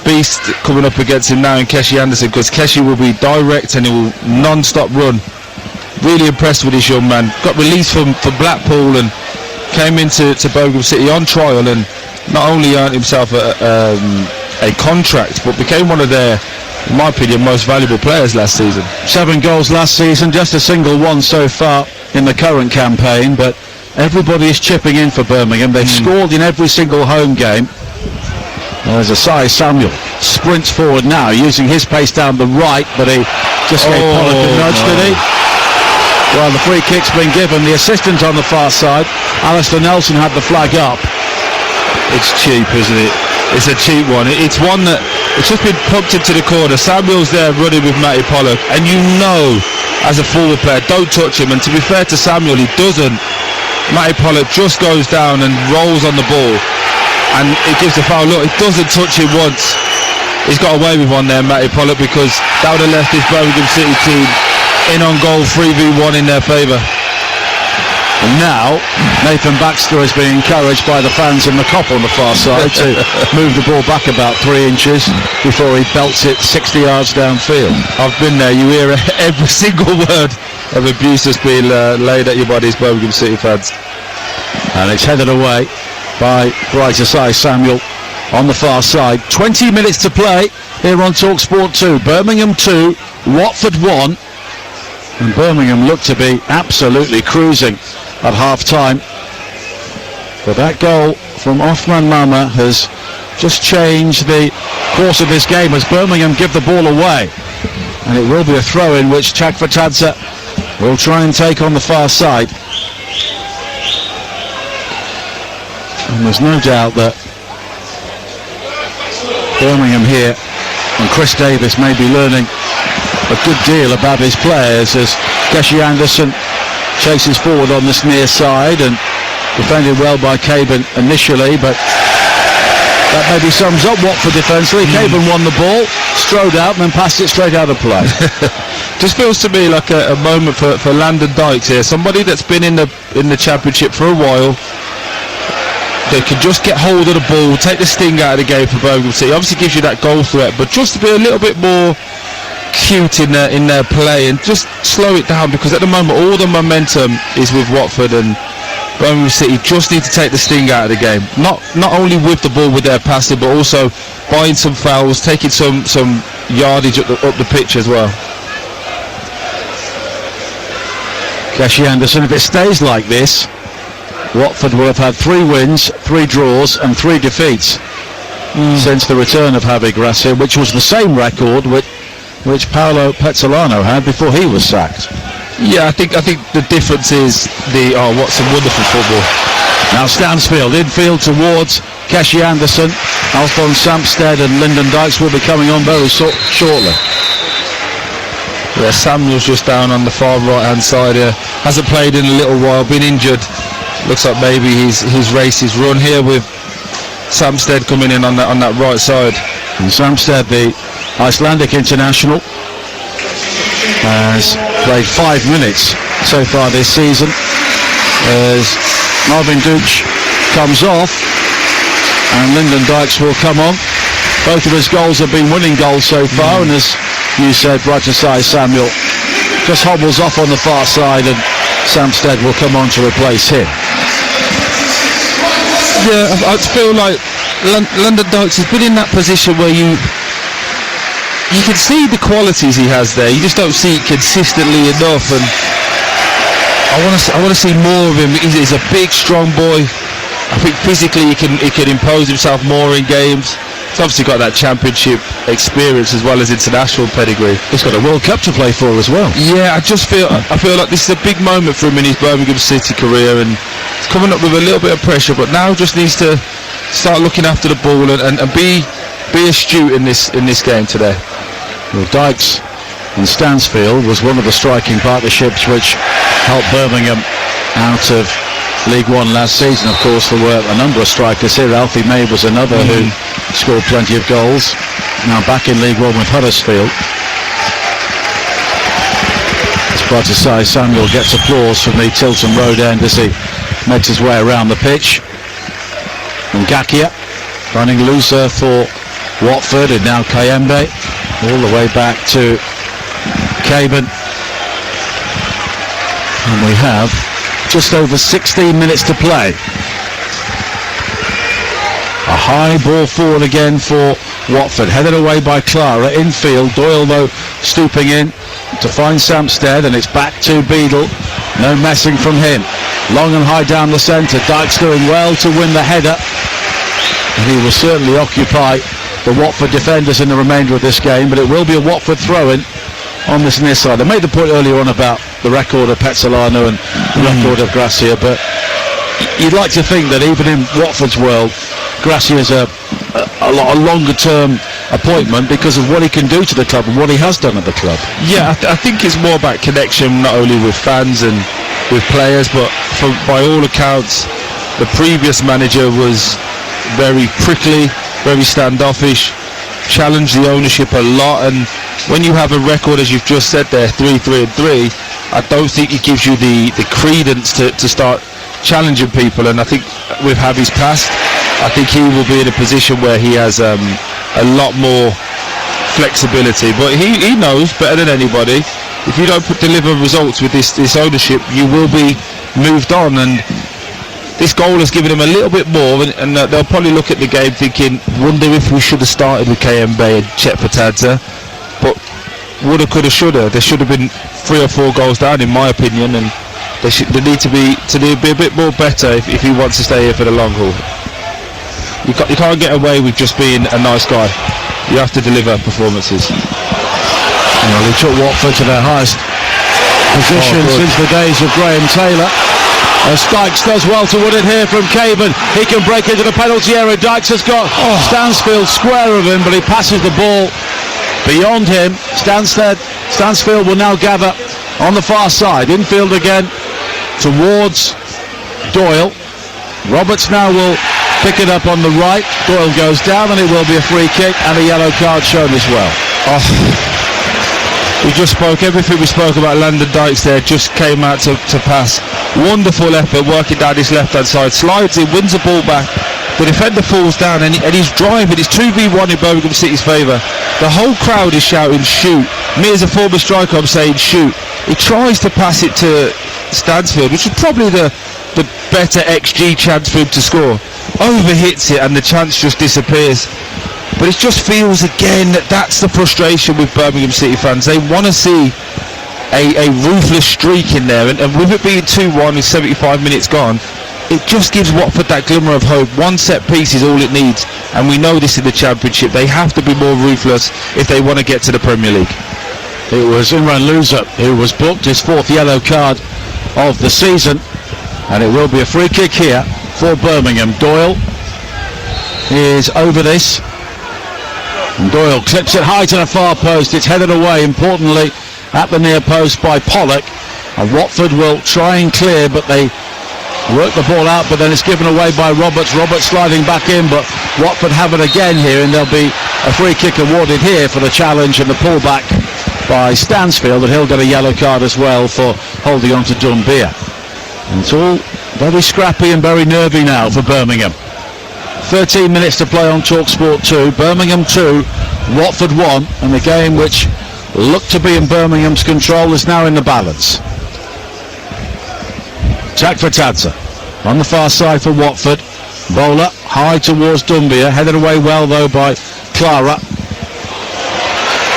beast coming up against him now in Keshi Anderson, because Keshi will be direct and he will non-stop run. Really impressed with this young man. Got released for Blackpool and came into Birmingham City on trial, and not only earned himself a contract, but became one of their, in my opinion, most valuable players last season. 7 goals last season, just a single one so far in the current campaign, but everybody is chipping in for Birmingham. They've scored in every single home game. There's Asai Samuel, sprints forward now, using his pace down the right, but he just gave Pollock a nudge, did he? Well, the free kick's been given. The assistant on the far side, Alistair Nelson, had the flag up. It's cheap, isn't it? It's a cheap one. It's one that it's just been pumped into the corner. Samuel's there running with Matty Pollock, and you know, as a forward player, don't touch him. And to be fair to Samuel, he doesn't. Matty Pollock just goes down and rolls on the ball, and it gives a foul. Look, it doesn't touch him once. He's got away with one there, Matty Pollock, because that would have left this Birmingham City team in on goal, 3v1 in their favour. And now Nathan Baxter is being encouraged by the fans in the Kop on the far side to move the ball back about 3 inches before he belts it 60 yards downfield. I've been there. You hear every single word of abuse that's being laid at you by these Birmingham City fans. And it's headed away by Bright Asai Samuel on the far side. 20 minutes to play here on TalkSport 2. Birmingham 2, Watford 1. And Birmingham look to be absolutely cruising at half-time. But that goal from Othman Mama has just changed the course of this game as Birmingham give the ball away. And it will be a throw-in which Chakvatadze will try and take on the far side. And there's no doubt that Birmingham here and Chris Davis may be learning a good deal about his players as Keshi Anderson chases forward on this near side and defended well by Caban initially, but that maybe sums up Watford defensively. Caban won the ball, strode out and then passed it straight out of play. Just feels to me like a moment for Landon Dykes here, somebody that's been in the Championship for a while. They can just get hold of the ball, take the sting out of the game for Birmingham City. Obviously gives you that goal threat, but just to be a little bit more cute in their play and just slow it down, because at the moment all the momentum is with Watford, and Birmingham City just need to take the sting out of the game. Not only with the ball with their passing, but also buying some fouls, taking some yardage up the pitch as well. Keshi Anderson, if it stays like this, Watford will have had 3 wins, 3 draws and 3 defeats since the return of Javi Gracia, which was the same record which Paolo Pezzolano had before he was sacked. Yeah, I think the difference is what some wonderful football. Now Stansfield infield towards Keshi Anderson. Alphonse Sampstead and Lyndon Dykes will be coming on very shortly. Yeah, Samuel's just down on the far right hand side here. Hasn't played in a little while, been injured. Looks like maybe his race is run here with Sampstead coming in on that right side. And Sampstead, the Icelandic international, has played 5 minutes so far this season as Marvin Duch comes off and Lyndon Dykes will come on. Both of his goals have been winning goals so far, and as you said, Bright Asai Samuel just hobbles off on the far side and Sampstead will come on to replace him. Yeah, I feel like Lyndon Dykes has been in that position where you can see the qualities he has there. You just don't see it consistently enough, and I want to see more of him. He's a big, strong boy. I think physically he can impose himself more in games. He's obviously got that Championship experience as well as international pedigree. He's got a World Cup to play for as well. Yeah, I feel like this is a big moment for him in his Birmingham City career, and he's coming up with a little bit of pressure, but now just needs to start looking after the ball and be astute in this game today. Well, Dykes and Stansfield was one of the striking partnerships which helped Birmingham out of League One last season. Of course, there were a number of strikers here. Alfie May was another who scored plenty of goals. Now back in League One with Huddersfield. Pratisai Samuel gets applause from the Tilton Road end as he makes his way around the pitch. And Ngakia running looser for Watford, and now Kayembe all the way back to Caban. And we have just over 16 minutes to play. A high ball forward again for Watford, headed away by Clara. Infield, Doyle though stooping in to find Samstead, and it's back to Beadle. No messing from him. Long and high down the centre. Dykes doing well to win the header, and he will certainly occupy the Watford defenders in the remainder of this game, but it will be a Watford throw-in on this near side. I made the point earlier on about the record of Pezzolano and the record of Gracia, but you'd like to think that even in Watford's world, Gracia is a longer term appointment because of what he can do to the club and what he has done at the club. Yeah, I think it's more about connection, not only with fans and with players, but by all accounts the previous manager was very prickly, very standoffish, challenged the ownership a lot, and when you have a record, as you've just said there, 3-3-3, I don't think it gives you the credence to start challenging people. And I think with Javi's past, I think he will be in a position where he has a lot more flexibility. But he knows better than anybody, if you don't deliver results with this ownership, you will be moved on. And this goal has given him a little bit more, and they'll probably look at the game thinking, wonder if we should have started with Kayembe and Chet Patadza. But woulda, coulda, shoulda. There should have been 3 or 4 goals down, in my opinion, and they need to be a bit more better if he wants to stay here for the long haul. You can't get away with just being a nice guy. You have to deliver performances. Well, he took Watford to their highest position since the days of Graham Taylor. Dykes does well to win it here from Caban. He can break into the penalty area. Dykes has got Stansfield square of him, but he passes the ball beyond him. Stansfield will now gather on the far side. Infield again towards Doyle. Roberts now will pick it up on the right. Doyle goes down, and it will be a free kick and a yellow card shown as well. We just spoke, everything we spoke about Landon Dykes there just came out to pass. Wonderful effort, working down his left hand side, slides in, wins the ball back. The defender falls down, and he's driving. It's 2v1 in Birmingham City's favour. The whole crowd is shouting shoot. Me as a former striker, I'm saying shoot. He tries to pass it to Stansfield, which is probably the better XG chance for him to score. Overhits it, and the chance just disappears. But it just feels again that's the frustration with Birmingham City fans. They want to see a ruthless streak in there, and with it being 2-1 with 75 minutes gone, it just gives Watford that glimmer of hope. One set piece is all it needs, and we know this in the Championship. They have to be more ruthless if they want to get to the Premier League. It was Imran Louza who was booked, his 4th yellow card of the season, and it will be a free kick here for Birmingham. Doyle is over this, and Doyle clips it high to the far post. It's headed away, importantly, at the near post by Pollock, and Watford will try and clear, but they work the ball out, but then it's given away by Roberts. Roberts sliding back in, but Watford have it again here, and there'll be a free kick awarded here for the challenge and the pullback by Stansfield, and he'll get a yellow card as well for holding on to Dumbia. And it's all very scrappy and very nervy now for Birmingham. 13 minutes to play on TalkSport 2. Birmingham 2, Watford 1, and the game which looked to be in Birmingham's control is now in the balance. Jack Fatadza on the far side for Watford. Bowler high towards Dumbia, headed away well though by Clara.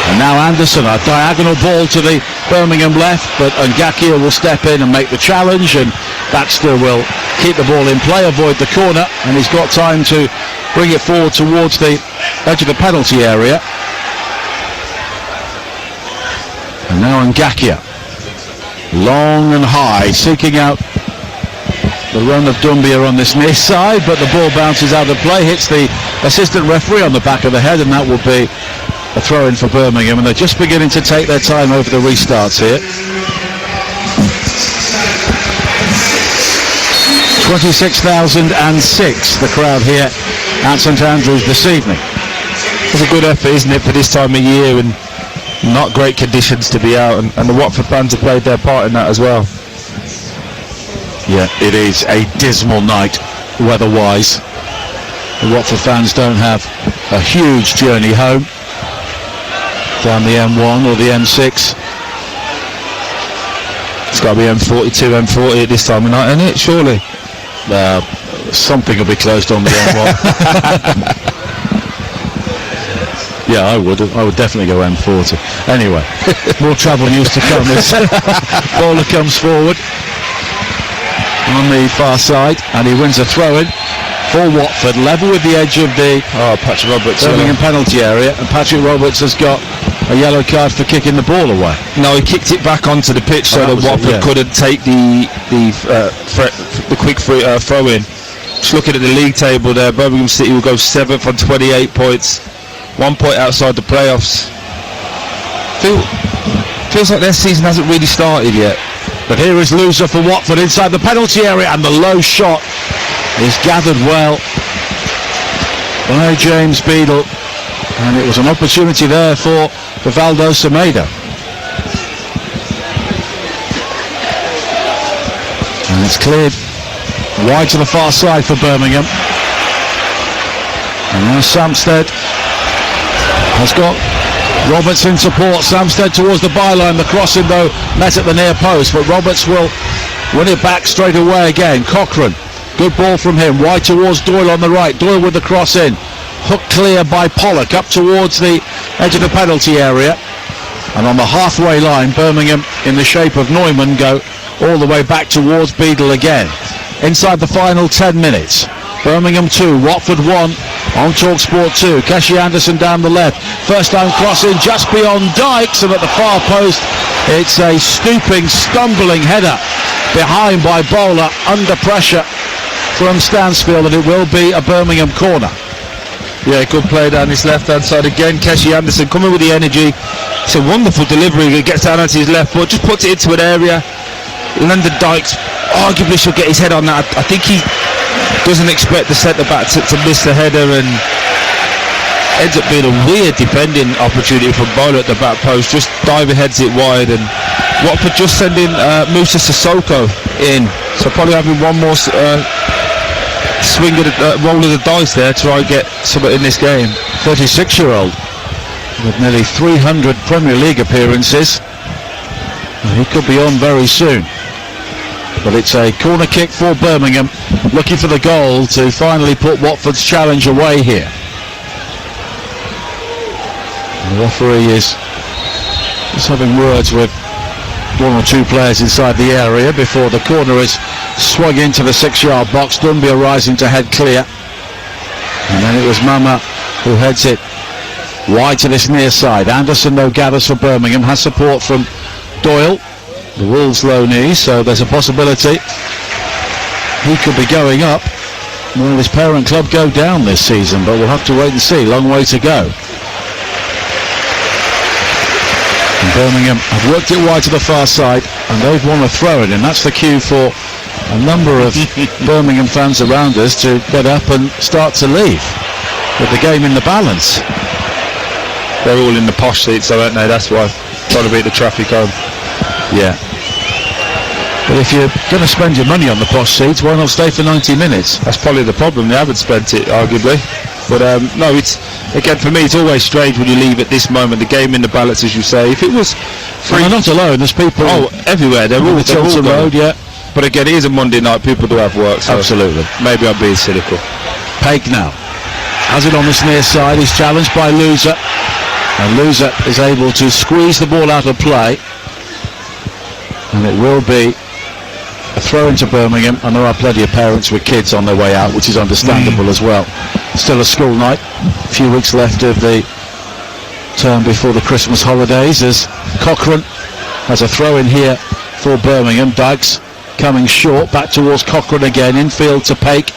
And now Anderson, a diagonal ball to the Birmingham left, but Ngakia will step in and make the challenge, and Baxter will keep the ball in play, avoid the corner, and he's got time to bring it forward towards the edge of the penalty area. And now Ngakia, long and high, seeking out the run of Dumbia on this near side, but the ball bounces out of play, hits the assistant referee on the back of the head, and that will be a throw-in for Birmingham, and they're just beginning to take their time over the restarts here. 26,006, the crowd here at St Andrews this evening. It's a good effort, isn't it, for this time of year, and not great conditions to be out, and the Watford fans have played their part in that as well. Yeah, it is a dismal night weather-wise. The Watford fans don't have a huge journey home down the M1 or the M6. It's got to be M42, M40 at this time of night, isn't it? Surely. Something will be closed on the M1. Yeah, I would definitely go M40. Anyway, more travel news to come as Bowler comes forward on the far side, and he wins a throw-in for Watford, level with the edge of the Patrick Roberts Birmingham penalty area, and Patrick Roberts has got a yellow card for kicking the ball away. No, he kicked it back onto the pitch so that Watford couldn't take the quick throw-in. Just looking at the league table there, Birmingham City will go 7th on 28 points. 1 point outside the playoffs. Feels like their season hasn't really started yet. But here is Loser for Watford inside the penalty area, and the low shot is gathered well by James Beadle, and it was an opportunity there for Rivaldo Semedo. And it's cleared wide to the far side for Birmingham. And now Samsted has got Roberts in support. Samsted towards the byline. The crossing though met at the near post, but Roberts will win it back straight away again. Cochrane, good ball from him, wide towards Doyle on the right. Doyle with the cross in, hook clear by Pollock up towards the edge of the penalty area, and on the halfway line Birmingham in the shape of Neumann go all the way back towards Beadle again. Inside the final 10 minutes, Birmingham 2, Watford 1 on TalkSport 2. Keshi Anderson down the left. First time crossing just beyond Dykes, and at the far post it's a stooping, stumbling header behind by Bowler under pressure from Stansfield, and it will be a Birmingham corner. Yeah, good play down his left hand side again. Keshi Anderson coming with the energy. It's a wonderful delivery. He gets down onto his left foot, just puts it into an area. Lyndon Dykes arguably should get his head on that. I think he doesn't expect the centre-back to miss the header, and ends up being a weird defending opportunity from Bowler at the back post. Just diver heads it wide, and Watford just sending Moussa Sissoko in. So probably having one more swing at roll of the dice there to try and get something in this game. 36-year-old with nearly 300 Premier League appearances. He could be on very soon. But it's a corner kick for Birmingham, looking for the goal to finally put Watford's challenge away here. And the referee is just having words with one or two players inside the area before the corner is swung into the 6-yard box. Dunby rising to head clear. And then it was Mama who heads it wide to this near side. Anderson though gathers for Birmingham, has support from Doyle, the Wolves low knee, so there's a possibility he could be going up. Well, his parent club go down this season, but we'll have to wait and see. Long way to go. And Birmingham have worked it wide to the far side, and they've won a throw-in, and that's the cue for a number of Birmingham fans around us to get up and start to leave with the game in the balance. They're all in the posh seats, though, aren't they? That's why. Trying to beat the traffic home. Yeah. But if you're going to spend your money on the posh seats, why not stay for 90 minutes? That's probably the problem. They haven't spent it, arguably. But no, it's, again, for me, it's always strange when you leave at this moment. The game in the balance, as you say. If it was free... Well, not alone. There's people... Oh, everywhere. They're all the Tilton Road, yeah. But again, it is a Monday night. People do have work. So absolutely. Maybe I'm being cynical. Paik now has it on this near side. He's challenged by Loser. And Loser is able to squeeze the ball out of play. And it will be a throw into Birmingham, and there are plenty of parents with kids on their way out, which is understandable as well. Still a school night, a few weeks left of the term before the Christmas holidays, as Cochrane has a throw in here for Birmingham. Dykes coming short, back towards Cochrane again, infield to Paik,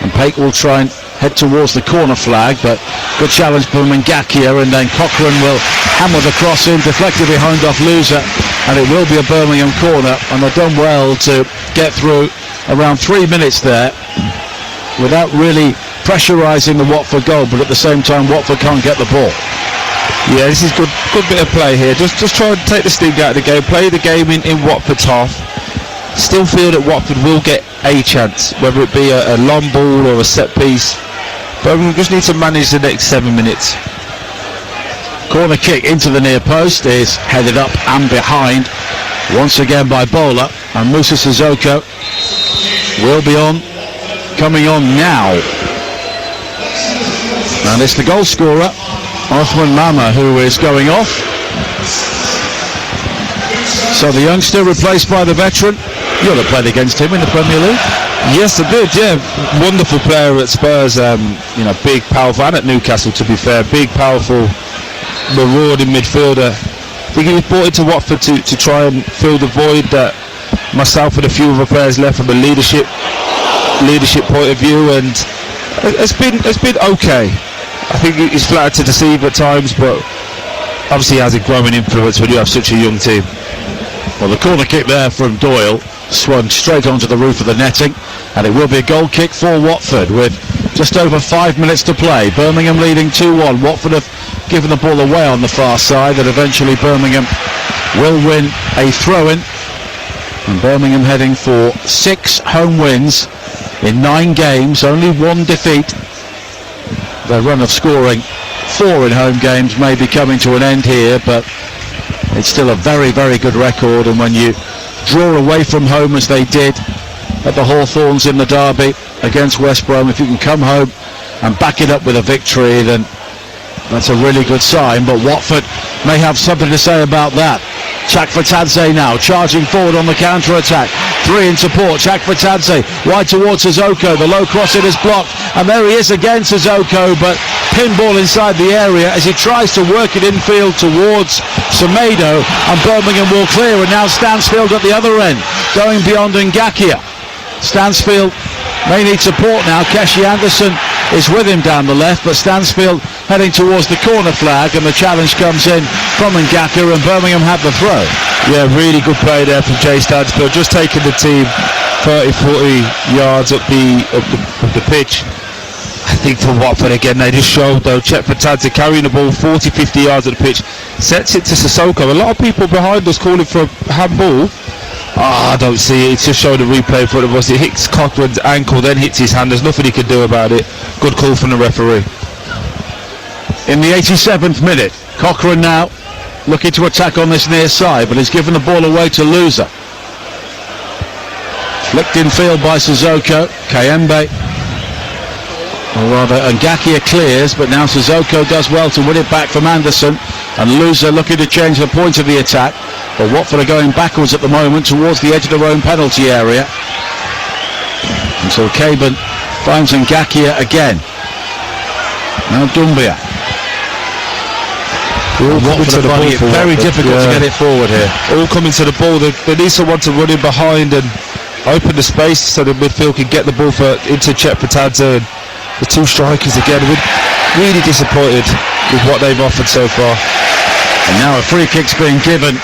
and Paik will try and head towards the corner flag, but good challenge from Ngakia, and then Cochrane will hammer the cross in, deflected behind off Loser, and it will be a Birmingham corner, and they've done well to get through around 3 minutes there without really pressurising the Watford goal, but at the same time Watford can't get the ball. Yeah, this is good bit of play here. Just try and take the sting out of the game, play the game in Watford's half. Still feel that Watford will get a chance, whether it be a long ball or a set piece, but we just need to manage the next 7 minutes. Corner kick into the near post is headed up and behind once again by Bowler, and Musa Sissoko will be coming on now. And it's the goal scorer, Osman Mama, who is going off. So the youngster replaced by the veteran. You'll have played against him in the Premier League. Yes, I did, yeah. Wonderful player at Spurs, big, powerful, and at Newcastle, to be fair. Big, powerful, marauding midfielder. I think he was brought into Watford to try and fill the void that myself and a few other players left from a leadership point of view, and it's been okay. I think he's flattered to deceive at times, but obviously he has a growing influence when you have such a young team. Well, the corner kick there from Doyle swung straight onto the roof of the netting, and it will be a goal kick for Watford with just over 5 minutes to play. Birmingham leading 2-1. Watford have given the ball away on the far side, and eventually Birmingham will win a throw-in, and Birmingham heading for 6 home wins in 9 games, only 1 defeat. Their run of scoring 4 in home games may be coming to an end here, but it's still a very, very good record. And when you draw away from home as they did at the Hawthorns in the derby against West Brom, if you can come home and back it up with a victory, then that's a really good sign. But Watford may have something to say about that. Chakvetadze now charging forward on the counter-attack. 3 in support. Chakvetadze wide towards Sissoko. The low cross it is blocked, and there he is again, Sissoko, but pinball inside the area as he tries to work it infield towards Semedo, and Birmingham will clear. And now Stansfield at the other end, going beyond Ngakia. Stansfield may need support now. Keshi Anderson is with him down the left, but Stansfield heading towards the corner flag, and the challenge comes in from Ngakia, and Birmingham have the throw. Yeah, really good play there from Jay Stansfield, just taking the team 30-40 yards up the pitch. I think for Watford again, they just showed though. Chakvetadze carrying the ball 40-50 yards of the pitch, sets it to Sissoko. A lot of people behind us calling for a handball. I don't see it. It's just showing the replay in front of us. It hits Cochrane's ankle, then hits his hand. There's nothing he can do about it. Good call from the referee. In the 87th minute, Cochrane now looking to attack on this near side, but he's given the ball away to Loser. Flicked in field by Sissoko. Kayembe, or rather Ngakia clears, but now Sissoko does well to win it back from Anderson, and Loser looking to change the point of the attack. But Watford are going backwards at the moment towards the edge of their own penalty area. And so Caban finds Ngakia again. Now Doumbia. Watford are finding it very difficult to get it forward here. All coming to the ball. They need someone to run in behind and open the space so the midfield can get the ball into Chakvetadze. And the 2 strikers again, really disappointed with what they've offered so far. And now a free kick's being given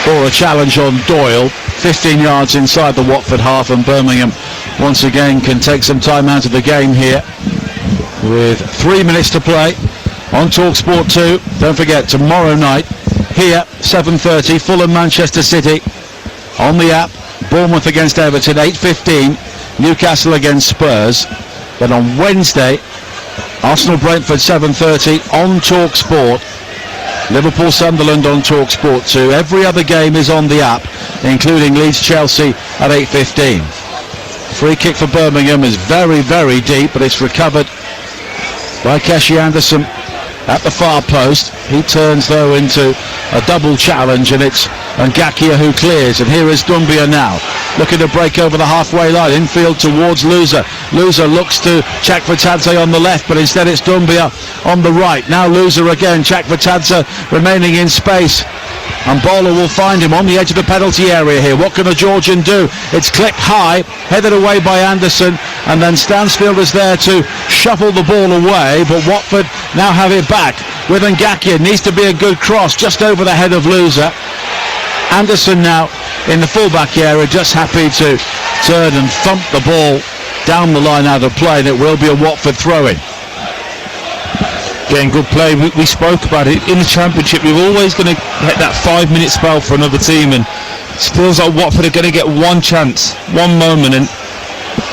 for a challenge on Doyle, 15 yards inside the Watford half, and Birmingham once again can take some time out of the game here with 3 minutes to play on TalkSport 2. Don't forget, tomorrow night here 7:30, Fulham Manchester City on the app. Bournemouth against Everton 8:15, Newcastle against Spurs. Then on Wednesday, Arsenal Brentford 7:30 on TalkSport. Liverpool Sunderland on TalkSport 2. Every other game is on the app, including Leeds Chelsea at 8:15. Free kick for Birmingham is very, very deep, but it's recovered by Keshi Anderson at the far post. He turns though into a double challenge, and it's Ngakia who clears. And here is Doumbia now, looking to break over the halfway line, infield towards Loser. Loser looks to Chakvetadze on the left, but instead it's Doumbia on the right. Now Loser again, Chakvetadze remaining in space, and Bowler will find him on the edge of the penalty area here. What can the Georgian do? It's clipped high, headed away by Anderson, and then Stansfield is there to shuffle the ball away, but Watford now have it back with Ngakia. Needs to be a good cross just over the head of Loser. Anderson now in the fullback area, just happy to turned and thumped the ball down the line out of play, and it will be a Watford throw-in. Getting good play. We spoke about it in the Championship. You're always going to get that 5-minute spell for another team, and it feels like Watford are going to get one chance, one moment, and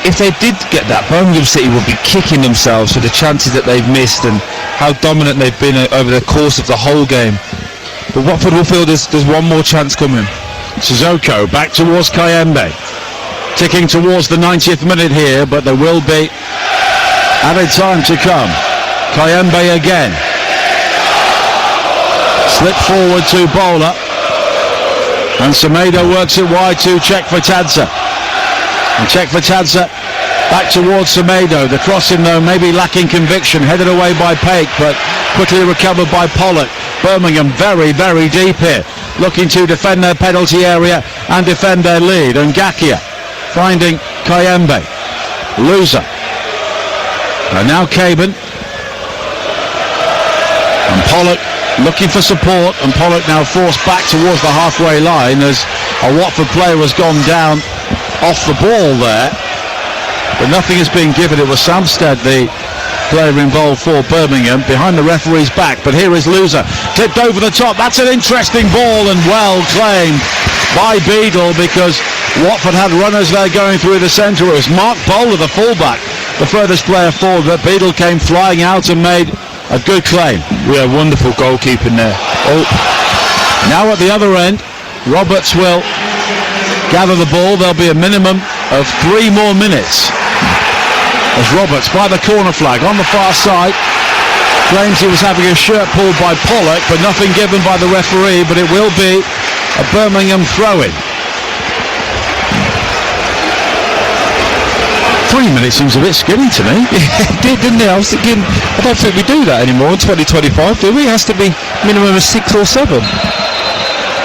if they did get that, Birmingham City would be kicking themselves for the chances that they've missed and how dominant they've been over the course of the whole game. But Watford will feel there's one more chance coming. Sissoko back towards Kayembe, ticking towards the 90th minute here, but there will be added time to come. Kayembe again, slip forward to Bowler, and Semedo works it wide to Chekvatadze. And Chekvatadze back towards Semedo. The crossing though maybe lacking conviction, headed away by Paik, but quickly recovered by Pollock. Birmingham very, very deep here, looking to defend their penalty area and defend their lead. And Ngakia finding Kayembe. Loser. And now Caban. And Pollock looking for support, and Pollock now forced back towards the halfway line as a Watford player has gone down off the ball there, but nothing has been given. It was Samstead, the player involved for Birmingham, behind the referee's back. But here is Loser, tipped over the top. That's an interesting ball, and well claimed by Beadle, because Watford had runners there going through the centre. It was Mark Bowler, the fullback, the furthest player forward, but Beadle came flying out and made a good claim. Yeah, wonderful goalkeeping there. Oh, now at the other end, Roberts will gather the ball. There'll be a minimum of 3 more minutes as Roberts, by the corner flag on the far side, claims he was having his shirt pulled by Pollock, but nothing given by the referee. But it will be a Birmingham throw-in. 3 minutes seems a bit skinny to me. It did, didn't it? I was thinking, I don't think we do that anymore in 2025, do we? It has to be minimum of 6 or 7.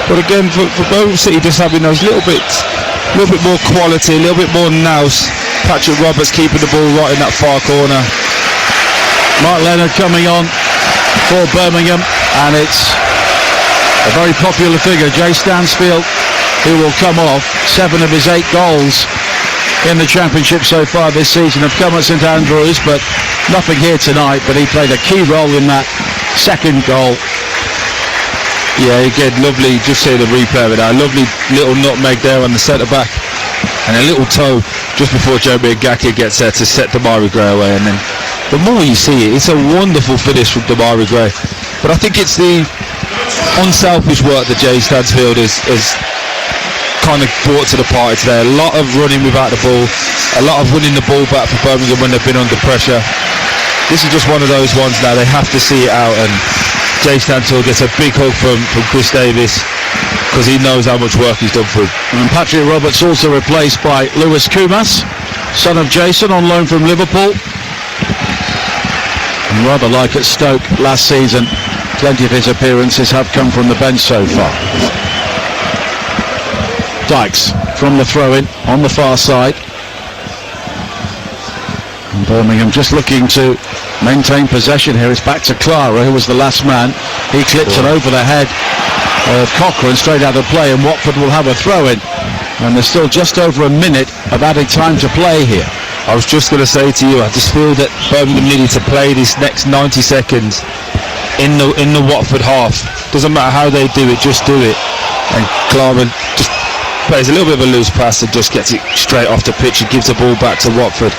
But again, for Birmingham City just having those little bit more quality, a little bit more nous. Patrick Roberts keeping the ball right in that far corner. Mark Leonard coming on for Birmingham, and it's a very popular figure, Jay Stansfield, who will come off. 7 of his 8 goals in the Championship so far this season have come at St Andrews, but nothing here tonight. But he played a key role in that second goal. Yeah, again, lovely, just see the replay of it now. Lovely little nutmeg there on the centre back, and a little toe just before Jeremy Ngakia gets there to set Damari Gray away. And then the more you see it, it's a wonderful finish from Damari Gray. But I think it's the unselfish work that Jay Stansfield has kind of brought to the party today. A lot of running without the ball, a lot of winning the ball back for Birmingham when they've been under pressure. This is just one of those ones now, they have to see it out, and Jay Stansfield gets a big hug from Chris Davis, because he knows how much work he's done for him. And Patrick Roberts also replaced by Lewis Kumas, son of Jason, on loan from Liverpool. And rather like at Stoke last season, plenty of his appearances have come from the bench so far. Dykes from the throw-in on the far side. And Birmingham just looking to maintain possession here. It's back to Clara, who was the last man. He clips it over the head of Cochrane, straight out of play, and Watford will have a throw-in. And there's still just over a minute of added time to play here. I was just going to say to you, I just feel that Birmingham needed to play this next 90 seconds in the Watford half. Doesn't matter how they do it, just do it. And Clara just plays a little bit of a loose pass and just gets it straight off the pitch and gives the ball back to Watford.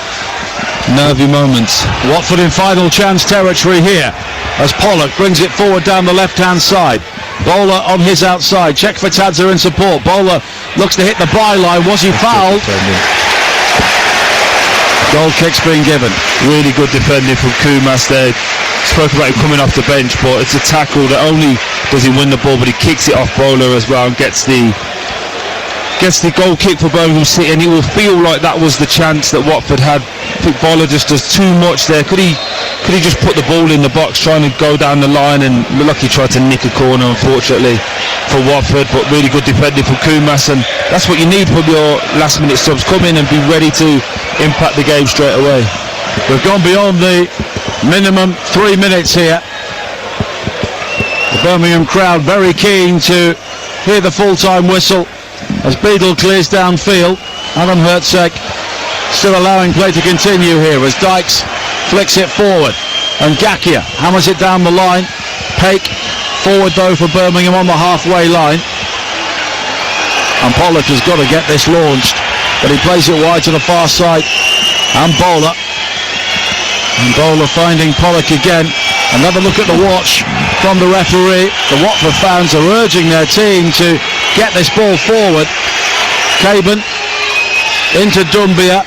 Nervy moments. Watford in final chance territory here as Pollock brings it forward down the left-hand side. Bowler on his outside. Chekvatadze in support. Bowler looks to hit the byline. Was he fouled? Goal kick's being given. Really good defending from Kumas there. Spoke about him coming off the bench, but it's a tackle that only does he win the ball, but he kicks it off Bowler as well and gets the goal kick for Birmingham City, and it will feel like that was the chance that Watford had. I think Bowler just does too much there. Could he just put the ball in the box, trying to go down the line, and look like he tried to nick a corner, unfortunately, for Watford. But really good defending from Kumas, and that's what you need from your last minute subs. Come in and be ready to impact the game straight away. We've gone beyond the minimum 3 minutes here. The Birmingham crowd very keen to hear the full-time whistle as Beadle clears downfield. Adam Hertzeg still allowing play to continue here as Dykes flicks it forward. And Gakia hammers it down the line. Peake forward though for Birmingham on the halfway line. And Pollock has got to get this launched. But he plays it wide to the far side. And Bowler. And Bowler finding Pollock again. Another look at the watch from the referee. The Watford fans are urging their team to get this ball forward. Caban into Dumbia.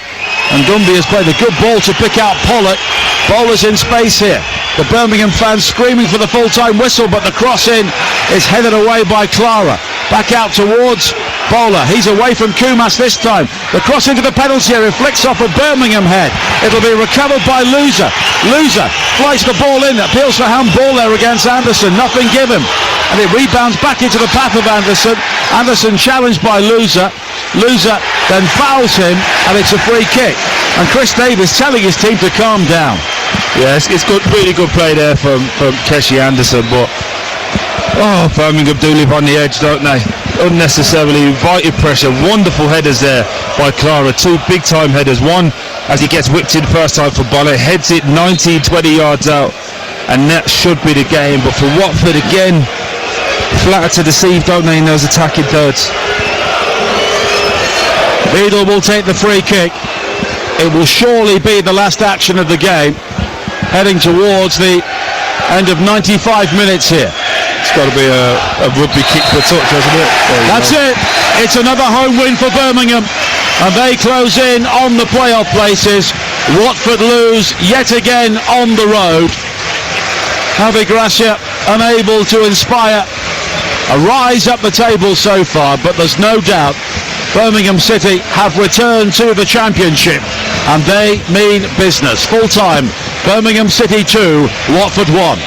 And Dumbia's played a good ball to pick out Pollock. Bowler's in space here. The Birmingham fans screaming for the full-time whistle, but the cross in is headed away by Clara. Back out towards Bowler. He's away from Kumas this time. The cross into the penalty area flicks off a Birmingham head. It'll be recovered by Loser. Loser flies the ball in. Appeals for handball there against Anderson. Nothing given. And it rebounds back into the path of Anderson. Anderson challenged by Loser. Loser then fouls him, and it's a free kick. And Chris Davis telling his team to calm down. Yeah, it's good, really good play there from Keshi Anderson, but Birmingham do live on the edge, don't they? Unnecessarily invited pressure. Wonderful headers there by Clara. Two big time headers. One as he gets whipped in first time for Bowler, heads it 19, 20 yards out, and that should be the game. But for Watford again, flatter to deceive, don't they, in those attacking thirds. Beadle will take the free kick. It will surely be the last action of the game, heading towards the end of 95 minutes here. It's got to be a rugby kick for a touch, hasn't it? That's it. It's another home win for Birmingham, and they close in on the playoff places. Watford lose yet again on the road. Javi Gracia unable to inspire a rise up the table so far, but there's no doubt Birmingham City have returned to the Championship, and they mean business. Full time, Birmingham City 2, Watford 1.